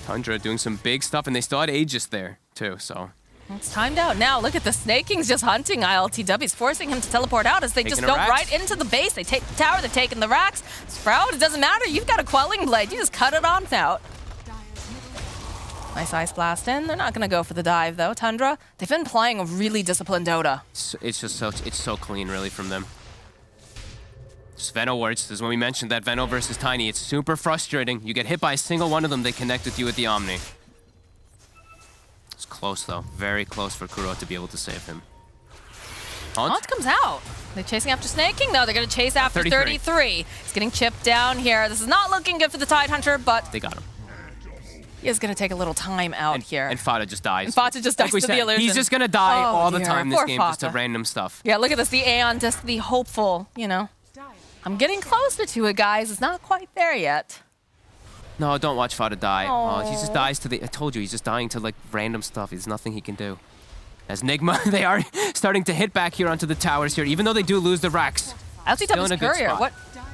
Tundra doing some big stuff, and they still had Aegis there, too, so... It's timed out now. Look at the Snakings just hunting ILTWs, forcing him to teleport out as they just Taking go a Rax. right into the base. They take the tower, they've taken the racks. Sprout, it doesn't matter. You've got a Quelling Blade. You just cut it on out. Nice Ice Blast in. They're not going to go for the dive, though. Tundra, they've been playing a really disciplined Dota. It's just so clean, really, from them. Veno words, is when we mentioned that Veno versus Tiny. It's super frustrating. You get hit by a single one of them, they connect with you with the Omni. It's close, though. Very close for Kuro to be able to save him. Haunt comes out. They're chasing after Snaking, though. They're going to chase after 33. He's getting chipped down here. This is not looking good for the Tide Hunter, but They got him. he is going to take a little time out here. And Fada just dies. And Fata just dies we to the said, illusion. He's just going to die Oh, all the dear. time this Poor game, just to Fata. random stuff. Yeah, look at this. The Aeon, just the hopeful, you know. I'm getting closer to it, guys. It's not quite there yet. No, don't watch Fada die. Oh, he just dies to the... I told you, he's just dying to, like, random stuff. There's nothing he can do. As Nigma, they are starting to hit back here onto the towers here, even though they do lose the Rex. LTW's courier.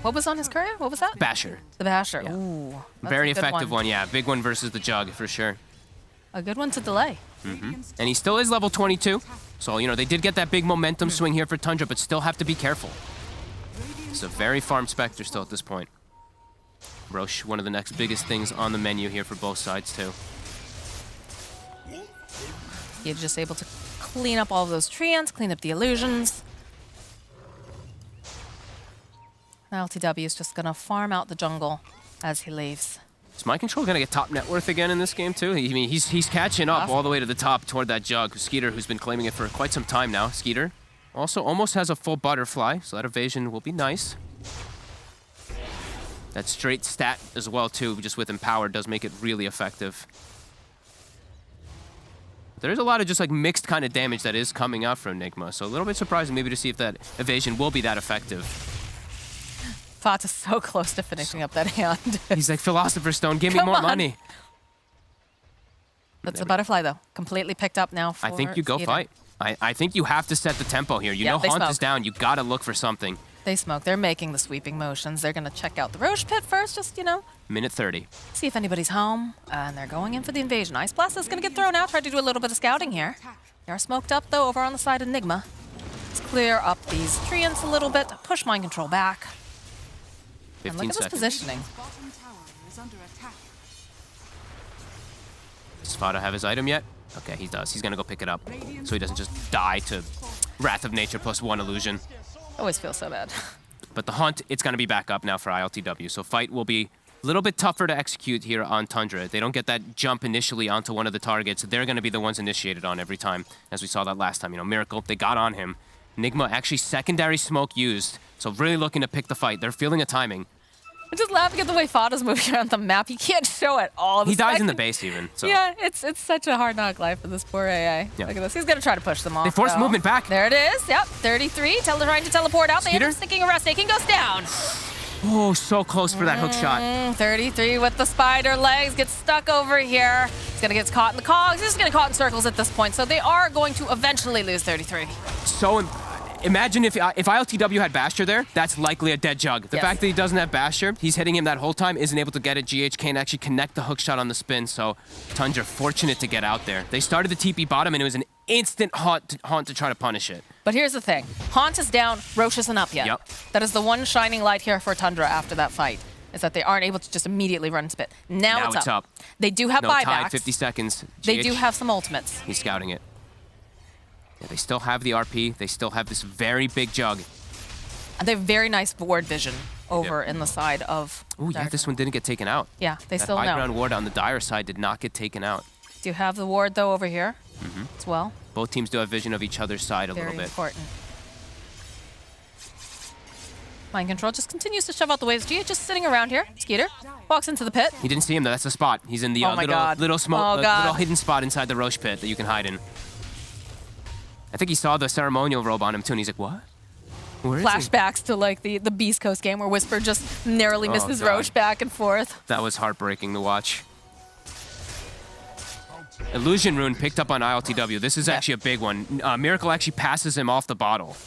What was on his courier? What was that? Basher. The Basher. Yeah. Ooh. Very effective one, yeah. Big one versus the Jug, for sure. A good one to delay. And he still is level 22. So, you know, they did get that big momentum swing here for Tundra, but still have to be careful. It's a very farm Spectre still at this point. Roche, one of the next biggest things on the menu here for both sides, too. You're just able to clean up all of those treants, clean up the illusions. LTW is just going to farm out the jungle as he leaves. Is Mind Control going to get top net worth again in this game, too? I mean, he's catching up all the way to the top toward that Jug. Skeeter, who's been claiming it for quite some time now. Skeeter also almost has a full butterfly, so that evasion will be nice. That straight stat as well, too, just with Empower, does make it really effective. There's a lot of just like mixed kind of damage that is coming out from Nigma, so a little bit surprising maybe to see if that evasion will be that effective. Fata's so close to finishing up that hand. He's like, Philosopher's Stone, give me more money. That's a butterfly, though. Completely picked up now for I think you go Skeeter. fight. I think you have to set the tempo here. You know Haunt is down. You got to look for something. They smoke. They're making the sweeping motions. They're going to check out the Roche pit first, just, you know. Minute 30. See if anybody's home. And they're going in for the invasion. Ice Blast is going to get thrown out. Try to do a little bit of scouting here. They are smoked up, though, over on the side of Nigma. Let's clear up these treants a little bit. Push Mind Control back. 15 and look at seconds. this positioning. Does Fada have his item yet? Okay, he does. He's going to go pick it up so he doesn't just die to Wrath of Nature +1 illusion. Always feel so bad. But the Haunt, it's going to be back up now for ILTW, so fight will be a little bit tougher to execute here on Tundra. They don't get that jump initially onto one of the targets. They're going to be the ones initiated on every time, as we saw that last time. You know, Miracle, they got on him. Nigma, actually secondary smoke used, so really looking to pick the fight. They're feeling a timing. I'm just laughing at the way Fada's moving around the map. He can't show it all. He dies in the base even. So. Yeah, it's such a hard knock life for this poor AA. Yeah. Look at this. He's going to try to push them off. They force movement back. There it is. Yep, 33. Trying to teleport out. Skeeter? They end up sticking around. Staking goes down. Oh, so close for that hook shot. 33 with the spider legs. Gets stuck over here. He's going to get caught in the cogs. He's going to get caught in circles at this point. So they are going to eventually lose 33. So imagine if ILTW had Basher there, that's likely a dead Jug. The fact that he doesn't have Basher, he's hitting him that whole time, isn't able to get it. GH can't actually connect the hook shot on the spin, so Tundra fortunate to get out there. They started the TP bottom, and it was an instant haunt to try to punish it. But here's the thing. Haunt is down, Roche isn't up yet. Yep. That is the one shining light here for Tundra after that fight, is that they aren't able to just immediately run spit. Now it's up. They do have buybacks. Tide, 50 seconds. GH, they do have some ultimates. He's scouting it. Yeah, they still have the RP. They still have this very big Jug. And they have very nice ward vision over in the side of... Oh, yeah, this one didn't get taken out. Yeah, they still That know. high ground ward on the Dire side did not get taken out. Do have the ward, though, over here as well. Both teams do have vision of each other's side a Very little bit. important. Mind Control just continues to shove out the waves. GH just sitting around here. Skeeter walks into the pit. He didn't see him, though. That's the spot. He's in the little hidden spot inside the Roche pit that you can hide in. I think he saw the ceremonial robe on him, too, and he's like, what? Where is he? Flashbacks to, like, the Beast Coast game where Whisper just narrowly misses Roche back and forth. That was heartbreaking to watch. Illusion Rune picked up on ILTW. This is actually a big one. Miracle actually passes him off the bottle.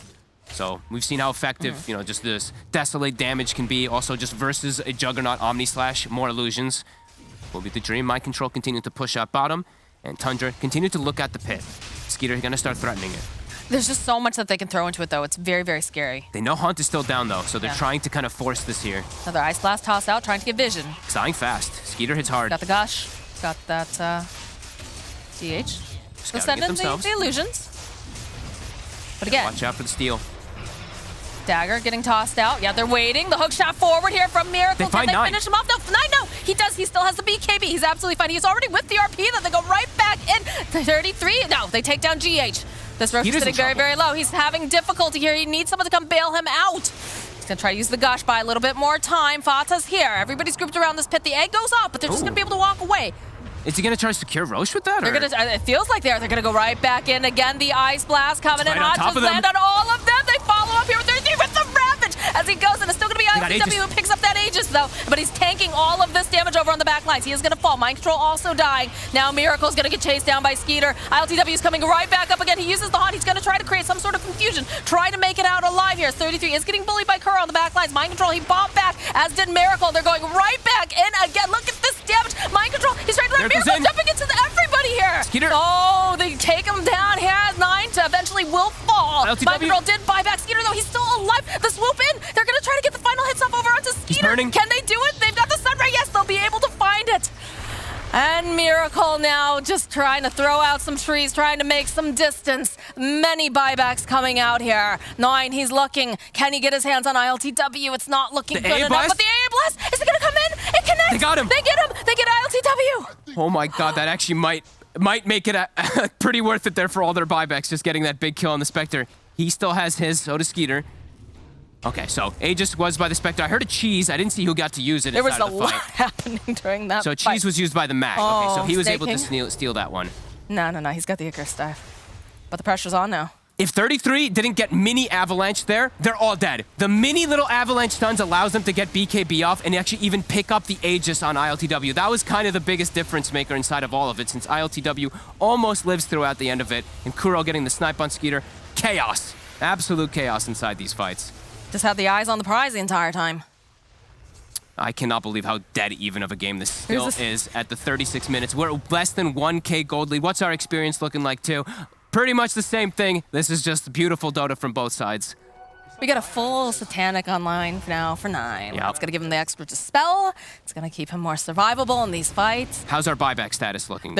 So we've seen how effective, you know, just this Desolate damage can be. Also just versus a Juggernaut Omni Slash, more illusions. Will be the dream. Mind Control continuing to push out bottom. And Tundra continue to look at the pit. Skeeter going to start threatening it. There's just so much that they can throw into it, though. It's very, very scary. They know Haunt is still down, though, so they're trying to kind of force this here. Another Ice Blast tossed out, trying to get vision. It's dying fast. Skeeter hits hard. Got the Gush. Got that GH. They'll send in the illusions. But again, watch out for the steal. Dagger getting tossed out. Yeah, they're waiting. The hook shot forward here from Miracle. They find Can they finish him off? No, no, he does. He still has the BKB. He's absolutely fine. He's already with the RP. Then they go right back in. 33. No, they take down GH. This Roche is sitting very, very low. He's having difficulty here. He needs someone to come bail him out. He's going to try to use the Gush, buy a little bit more time. Fata's here. Everybody's grouped around this pit. The egg goes up, but they're just going to be able to walk away. Is he going to try to secure Roche with that? They're gonna, it feels like they're going to go right back in again. The Ice Blast coming in hot. Just land on all of them. They follow up here with 33 with the Ravage. as he goes, and it's still going to be ILTW who picks up that Aegis, though. But he's tanking all of this damage over on the back lines. He is going to fall. Mind Control also dying. Now Miracle's going to get chased down by Skeeter. ILTW is coming right back up again. He uses the haunt. He's going to try to create some sort of confusion, try to make it out alive here. 33 is getting bullied by Kuro on the back lines. Mind Control, he bombed back, as did Miracle. They're going right back in again. Look at this damage. Mind Control, he's trying to let Miracle jumping into everybody here. Skeeter. Oh, they take him down here. 9 to eventually will fall. ILTW. Mind Control did buy back Skeeter, though. He's still alive. The swoop in. They're going to try to get the final hits off over onto Skeeter. Can they do it? They've got the sunray. Yes, they'll be able to find it. And Miracle now just trying to throw out some trees, trying to make some distance. Many buybacks coming out here. 9, he's looking. Can he get his hands on ILTW? It's not looking good enough. But the AA Blast, is it going to come in? It connects. They got him. They get him. They get ILTW. Oh my god, that actually might make it pretty worth it there for all their buybacks, just getting that big kill on the Spectre. He still has his, so does Skeeter. Okay, so Aegis was by the Spectre. I heard a cheese. I didn't see who got to use it There was inside a the fight. lot happening during that So fight. cheese was used by the Mac. Oh, okay, so he was able to staking? steal that one. No. He's got the Icar staff. But the pressure's on now. If 33 didn't get mini avalanche there, they're all dead. The mini little avalanche stuns allows them to get BKB off and actually even pick up the Aegis on ILTW. That was kind of the biggest difference maker inside of all of it, since ILTW almost lives throughout the end of it, and Kuro getting the snipe on Skeeter. Chaos. Absolute chaos inside these fights. Just had the eyes on the prize the entire time. I cannot believe how dead even of a game this still is at the 36 minutes. We're less than 1K gold lead. What's our experience looking like too? Pretty much the same thing. This is just beautiful Dota from both sides. We got a full Satanic online now for 9. Yep. It's going to give him the extra dispel. It's going to keep him more survivable in these fights. How's our buyback status looking?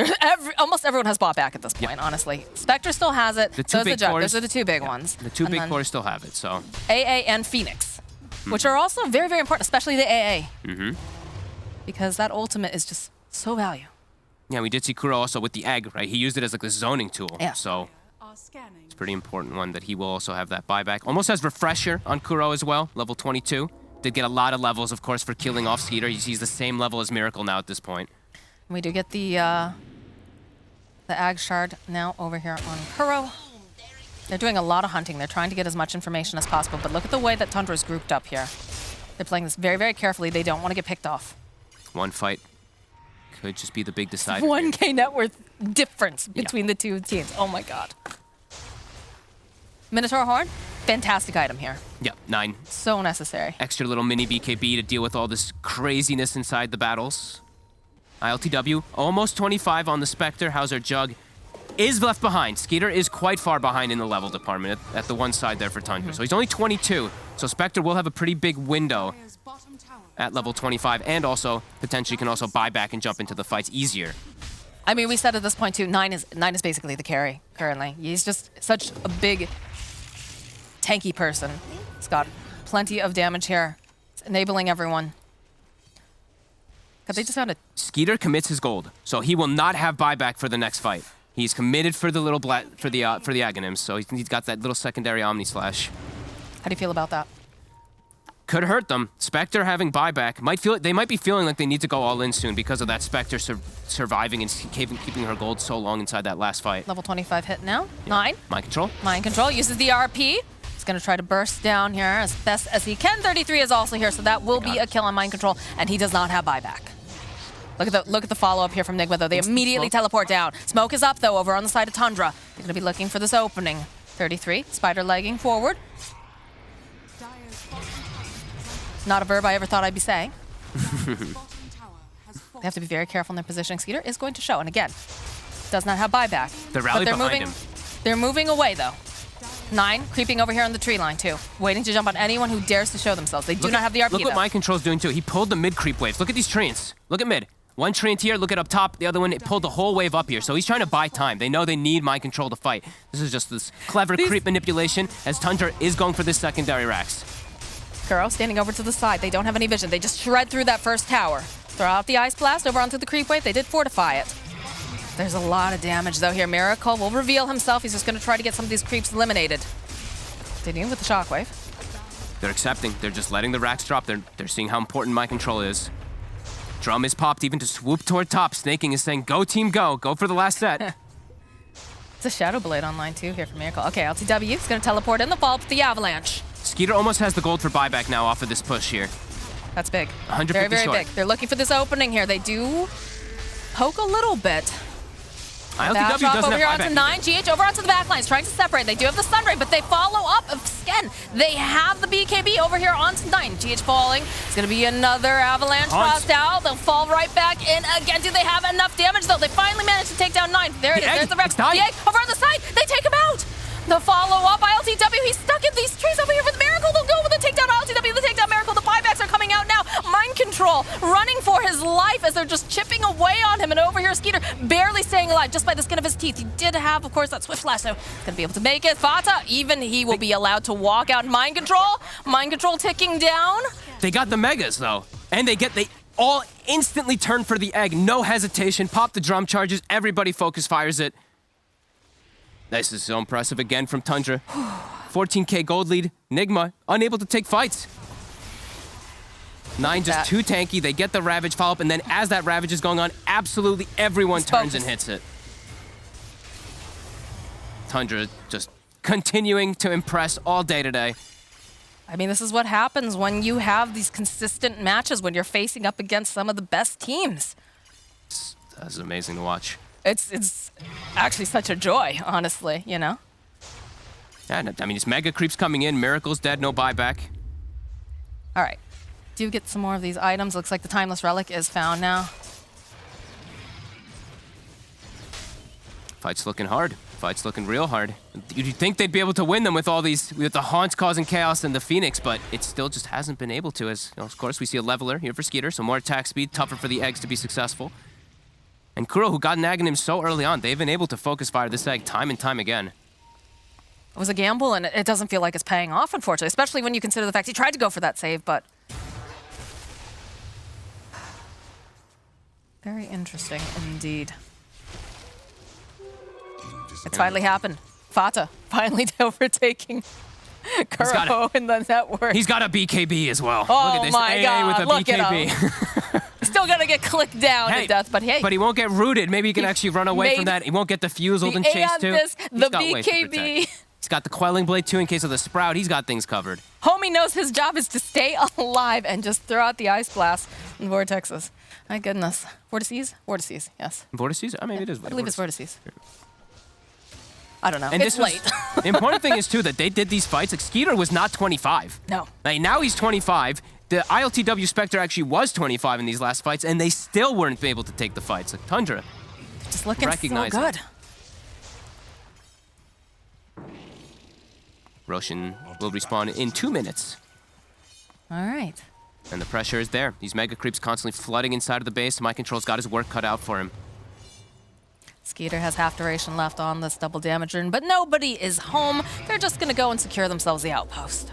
Almost everyone has bought back at this point, honestly. Spectre still has it. The two big cores. Those are the two big ones. The two big cores still have it, so. AA and Phoenix, which are also very, very important, especially the AA. Because that ultimate is just so valuable. Yeah, we did see Kuro also with the egg, right? He used it as like a zoning tool. Yeah. So it's a pretty important one that he will also have that buyback. Almost has Refresher on Kuro as well, level 22. Did get a lot of levels, of course, for killing off Skeeter. He's the same level as Miracle now at this point. We do get the Ag Shard now over here on Kuro. They're doing a lot of hunting. They're trying to get as much information as possible, but look at the way that Tundra is grouped up here. They're playing this very, very carefully. They don't want to get picked off. One fight could just be the big decider. 1K net worth difference between the two teams. Oh my god. Minotaur Horn, fantastic item here. Yeah, 9. So necessary. Extra little mini BKB to deal with all this craziness inside the battles. ILTW, almost 25 on the Spectre. How's our Jug? Is left behind. Skeeter is quite far behind in the level department at the one side there for Tundra. So he's only 22. So Spectre will have a pretty big window at level 25, and also potentially can also buy back and jump into the fights easier. I mean, we said at this point too, 9 is basically the carry currently. He's just such a big, tanky person. He's got plenty of damage here. It's enabling everyone. God, they just found a... Skeeter commits his gold, so he will not have buyback for the next fight. He's committed for the little for the Aghanims, so he's got that little secondary Omni Slash. How do you feel about that? Could hurt them. Spectre having buyback they might be feeling like they need to go all in soon because of that Spectre surviving and keeping her gold so long inside that last fight. Level 25 hit now. 9. Mind Control. Mind Control uses the RP. He's going to try to burst down here as best as he can. 33 is also here, so that will be a kill on Mind Control, and he does not have buyback. Look at the follow-up here from Nigma, though. They immediately teleport down. Smoke is up, though, over on the side of Tundra. They're going to be looking for this opening. 33, Spider legging forward. Not a verb I ever thought I'd be saying. They have to be very careful in their positioning. Skeeter is going to show, and again, does not have buyback. They're rallying behind him. They're moving away, though. 9, creeping over here on the tree line, too. Waiting to jump on anyone who dares to show themselves. They do not have the RP, Look what Mind Control's doing, too. He pulled the mid-creep waves. Look at these treants. Look at mid. One treant here, look at up top. The other one, it pulled the whole wave up here. So he's trying to buy time. They know they need Mind Control to fight. This is just this clever creep manipulation as Tundra is going for this secondary Rax. Kuro standing over to the side. They don't have any vision. They just shred through that first tower. Throw out the Ice Blast over onto the creep wave. They did fortify it. There's a lot of damage, though, here. Miracle will reveal himself. He's just going to try to get some of these creeps eliminated. Continuing with the Shockwave. They're accepting. They're just letting the Rax drop. They're seeing how important Mind Control is. Drum is popped even to swoop toward top. Snaking is saying, go team, go. Go for the last set. It's a Shadow Blade online, too, here for Miracle. Okay, LTW is going to teleport in the fall to the Avalanche. Skeeter almost has the gold for buyback now off of this push here. That's big. 150 very, very short. big. They're looking for this opening here. They do poke a little bit. ILTW doesn't over here have onto buyback 9. GH over onto the back lines, trying to separate. They do have the Sunray, but they follow up. Again, they have the BKB over here onto 9. GH falling. It's going to be another avalanche tossed out. They'll fall right back in again. Do they have enough damage, though? They finally managed to take down 9. There it is. There's the Rex. The egg over on the side. They take him out. The follow-up, ILTW, he's stuck in these trees over here for the Miracle. They'll go with the takedown, ILTW, the takedown Miracle. The buybacks are coming out now. Mind Control running for his life as they're just chipping away on him. And over here, Skeeter barely staying alive just by the skin of his teeth. He did have, of course, that Swift Flash, so he's going to be able to make it. Fata, even he will be allowed to walk out. Mind Control ticking down. They got the Megas, though. And they all instantly turn for the egg. No hesitation. Pop the drum charges. Everybody focus fires it. This is so impressive again from Tundra. 14K gold lead. Nigma unable to take fights. 9 just too tanky. They get the Ravage follow-up, and then as that Ravage is going on, absolutely everyone turns and hits it. Tundra just continuing to impress all day today. I mean, this is what happens when you have these consistent matches, when you're facing up against some of the best teams. That's amazing to watch. It's actually such a joy, honestly, you know? Yeah, I mean, it's Mega Creeps coming in. Miracle's dead, no buyback. All right. Do get some more of these items. Looks like the Timeless Relic is found now. Fight's looking hard. Fight's looking real hard. You'd think they'd be able to win them with all these, with the Haunts causing chaos and the Phoenix, but it still just hasn't been able to. As, you know, of course, we see a leveler here for Skeeter, so more attack speed, tougher for the eggs to be successful. And Kuro, who got nagging him so early on, they've been able to focus fire this egg time and time again. It was a gamble, and it doesn't feel like it's paying off, unfortunately, especially when you consider the fact he tried to go for that save, but... Very interesting indeed. It's finally happened. Fata finally overtaking Kuro in the network. He's got a BKB as well. Oh, look at this my AA God, with a look BKB. Still gonna get clicked down to death, but hey. But he won't get rooted. Maybe he can actually run away from that. He won't get defused and chased too. The BKB. He's got the Quelling Blade too in case of the Sprout. He's got things covered. Homie knows his job is to stay alive and just throw out the Ice Blast and Vortexes. My goodness. Vortices? Vortices, yes. Vortices? I mean, it is. I believe it's Vortices. I don't know. And it's late. The important thing is, too, that they did these fights. Like, Skeeter was not 25. No. Like, now he's 25. The ILTW Spectre actually was 25 in these last fights, and they still weren't able to take the fights. Like, Tundra. Just looking so good. Roshan will respawn in 2 minutes. All right. And the pressure is there. These Mega Creeps constantly flooding inside of the base. Mind Control's got his work cut out for him. Skeeter has half duration left on this double damage rune, but nobody is home. They're just going to go and secure themselves the outpost.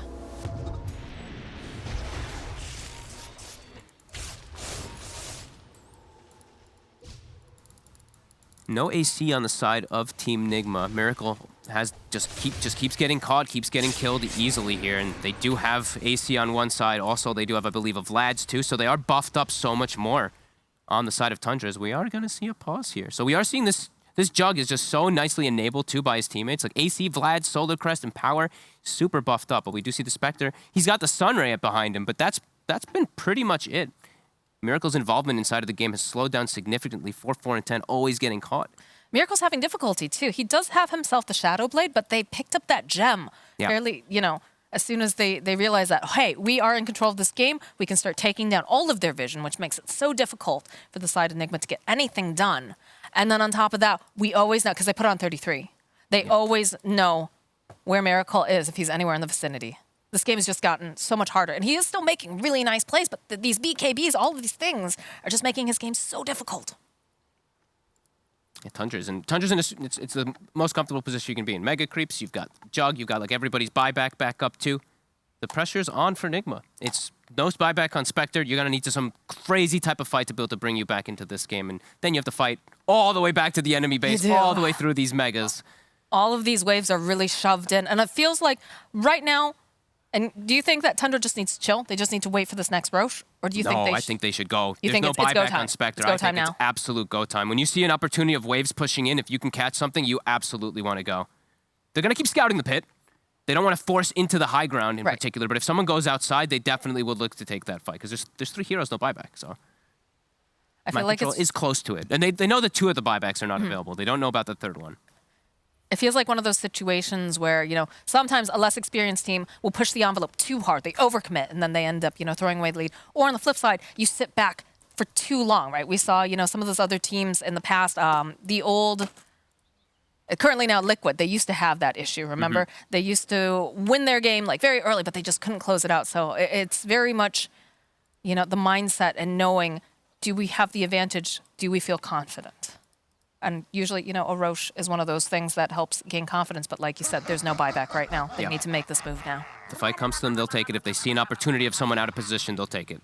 No AC on the side of Team Nigma. Miracle has just keeps getting caught, keeps getting killed easily here, and they do have AC on one side. Also, they do have, I believe, a Vlad's too, so they are buffed up so much more on the side of Tundra, as we are going to see a pause here. So we are seeing this Jug is just so nicely enabled too by his teammates. Like AC, Vlad, Solar Crest, and Power, super buffed up. But we do see the Spectre. He's got the Sunray behind him, but that's been pretty much it. Miracle's involvement inside of the game has slowed down significantly. 4, 4, and 10, always getting caught. Miracle's having difficulty too. He does have himself the Shadow Blade, but they picked up that gem fairly, you know, as soon as they realize that, hey, we are in control of this game, we can start taking down all of their vision, which makes it so difficult for the side of Nigma to get anything done. And then on top of that, we always know, because they put on 33, they always know where Miracle is if he's anywhere in the vicinity. This game has just gotten so much harder. And he is still making really nice plays, but these BKBs, all of these things, are just making his game so difficult. Yeah, Tundra's in it's the most comfortable position you can be in. Mega Creeps, you've got Jug, you've got like everybody's buyback back up too. The pressure's on for Nigma. It's no buyback on Spectre. You're going to need some crazy type of fight to be able to bring you back into this game. And then you have to fight all the way back to the enemy base, all the way through these Megas. All of these waves are really shoved in. And it feels like right now, and do you think that Tundra just needs to chill? They just need to wait for this next Roche? Or do you think I think they should go. You There's think no it's go buyback time. on Spectre. It's go I time think now. it's absolute go time. When you see an opportunity of waves pushing in, if you can catch something, you absolutely want to go. They're going to keep scouting the pit. They don't want to force into the high ground in particular, but if someone goes outside, they definitely would look to take that fight because there's 3 heroes, no buyback. So I feel like is close to it. And they know that 2 of the buybacks are not available. They don't know about the 3rd one. It feels like one of those situations where, you know, sometimes a less experienced team will push the envelope too hard. They overcommit, and then they end up, you know, throwing away the lead. Or on the flip side, you sit back for too long, right? We saw, you know, some of those other teams in the past, the old... Currently now Liquid, they used to have that issue, remember? They used to win their game like very early, but they just couldn't close it out. So it's very much, you know, the mindset and knowing, do we have the advantage? Do we feel confident? And usually, you know, a Roche is one of those things that helps gain confidence. But like you said, there's no buyback right now. They need to make this move now. If the fight comes to them, they'll take it. If they see an opportunity of someone out of position, they'll take it.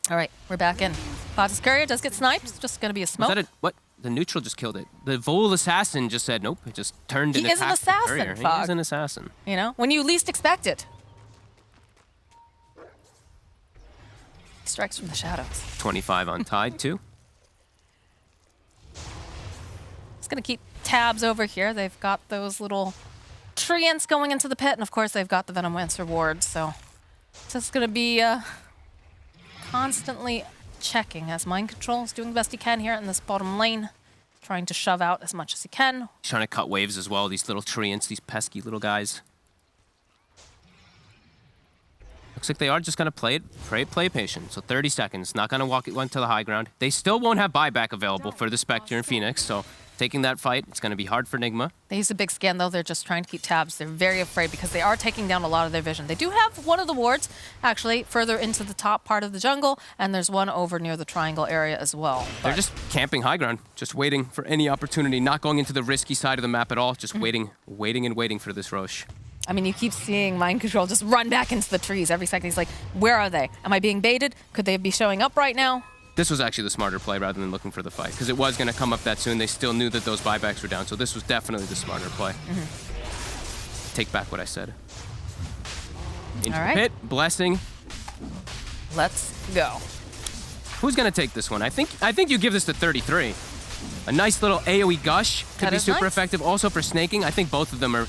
All right, we're back in. Patas Courier does get sniped. It's just going to be a smoke. Was that what? The neutral just killed it. The Vol assassin just said, nope, it just turned and attacked He is an assassin, Courier. Fog. He is an assassin. You know, when you least expect it. He strikes from the shadows. 25 on Tide, too. Just going to keep tabs over here. They've got those little treants going into the pit, and of course they've got the Venom Lance rewards, so it's just going to be constantly checking as Mind Control is doing the best he can here in this bottom lane, trying to shove out as much as he can. He's trying to cut waves as well, these little treants, these pesky little guys. Looks like they are just going to play patient. So 30 seconds, not going to walk it to the high ground. They still won't have buyback available for the Spectre and Phoenix, so taking that fight, it's going to be hard for Nigma. They use a big scan, though. They're just trying to keep tabs. They're very afraid because they are taking down a lot of their vision. They do have one of the wards, actually, further into the top part of the jungle, and there's one over near the triangle area as well. They're just camping high ground, just waiting for any opportunity, not going into the risky side of the map at all, just waiting and waiting for this Roche. I mean, you keep seeing Mind Control just run back into the trees every second. He's like, where are they? Am I being baited? Could they be showing up right now? This was actually the smarter play rather than looking for the fight, because it was going to come up that soon. They still knew that those buybacks were down, so this was definitely the smarter play. Take back what I said. Into the pit, blessing. Let's go. Who's going to take this one? I think you give this to 33. A nice little AoE gush could be super effective. Also for snaking, I think both of them are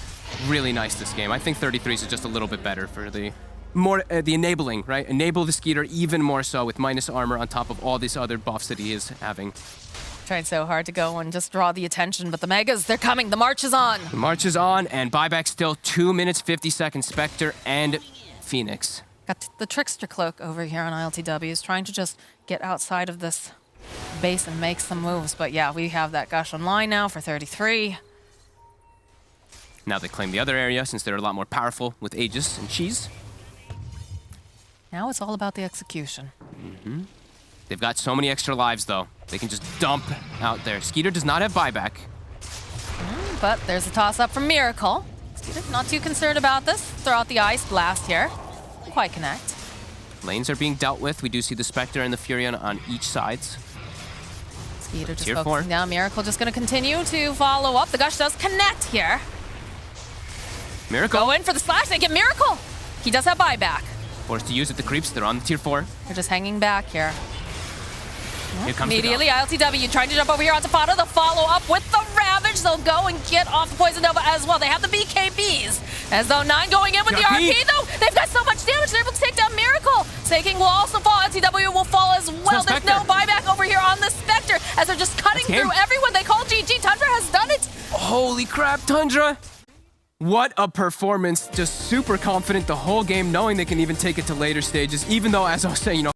really nice this game. I think 33 is just a little bit better for the the enabling, right? Enable the Skeeter even more so with minus armor on top of all these other buffs that he is having. Trying so hard to go and just draw the attention, but the Megas, they're coming. The march is on. The march is on, and buyback still 2 minutes, 50 seconds. Spectre and Phoenix. Got the Trickster Cloak over here on ILTWs, trying to just get outside of this base and make some moves. But yeah, we have that gush online now for 33. Now they claim the other area since they're a lot more powerful with Aegis and Cheese. Now it's all about the execution. They've got so many extra lives, though. They can just dump out there. Skeeter does not have buyback. But there's a toss-up from Miracle. Skeeter not too concerned about this. Throw out the Ice Blast here. Didn't quite connect. Lanes are being dealt with. We do see the Spectre and the Furion on each sides. Skeeter just focusing down. Miracle just going to continue to follow up. The Gush does connect here. Miracle. Go in for the slash. They get Miracle. He does have buyback. Forced to use it, the creeps. They're on the tier 4. They're just hanging back here. Here comes immediately, ILTW trying to jump over here on Zapata. They'll follow up with the Ravage. They'll go and get off the Poison Nova as well. They have the BKBs. As though 9 going in with the RP, though. They've got so much damage. They're able to take down Miracle. Saking will also fall. ILTW will fall as well. There's no buyback over here on the Spectre as they're just cutting through everyone. They call GG. Tundra has done it. Holy crap, Tundra. What a performance. Just super confident the whole game, knowing they can even take it to later stages, even though, as I was saying,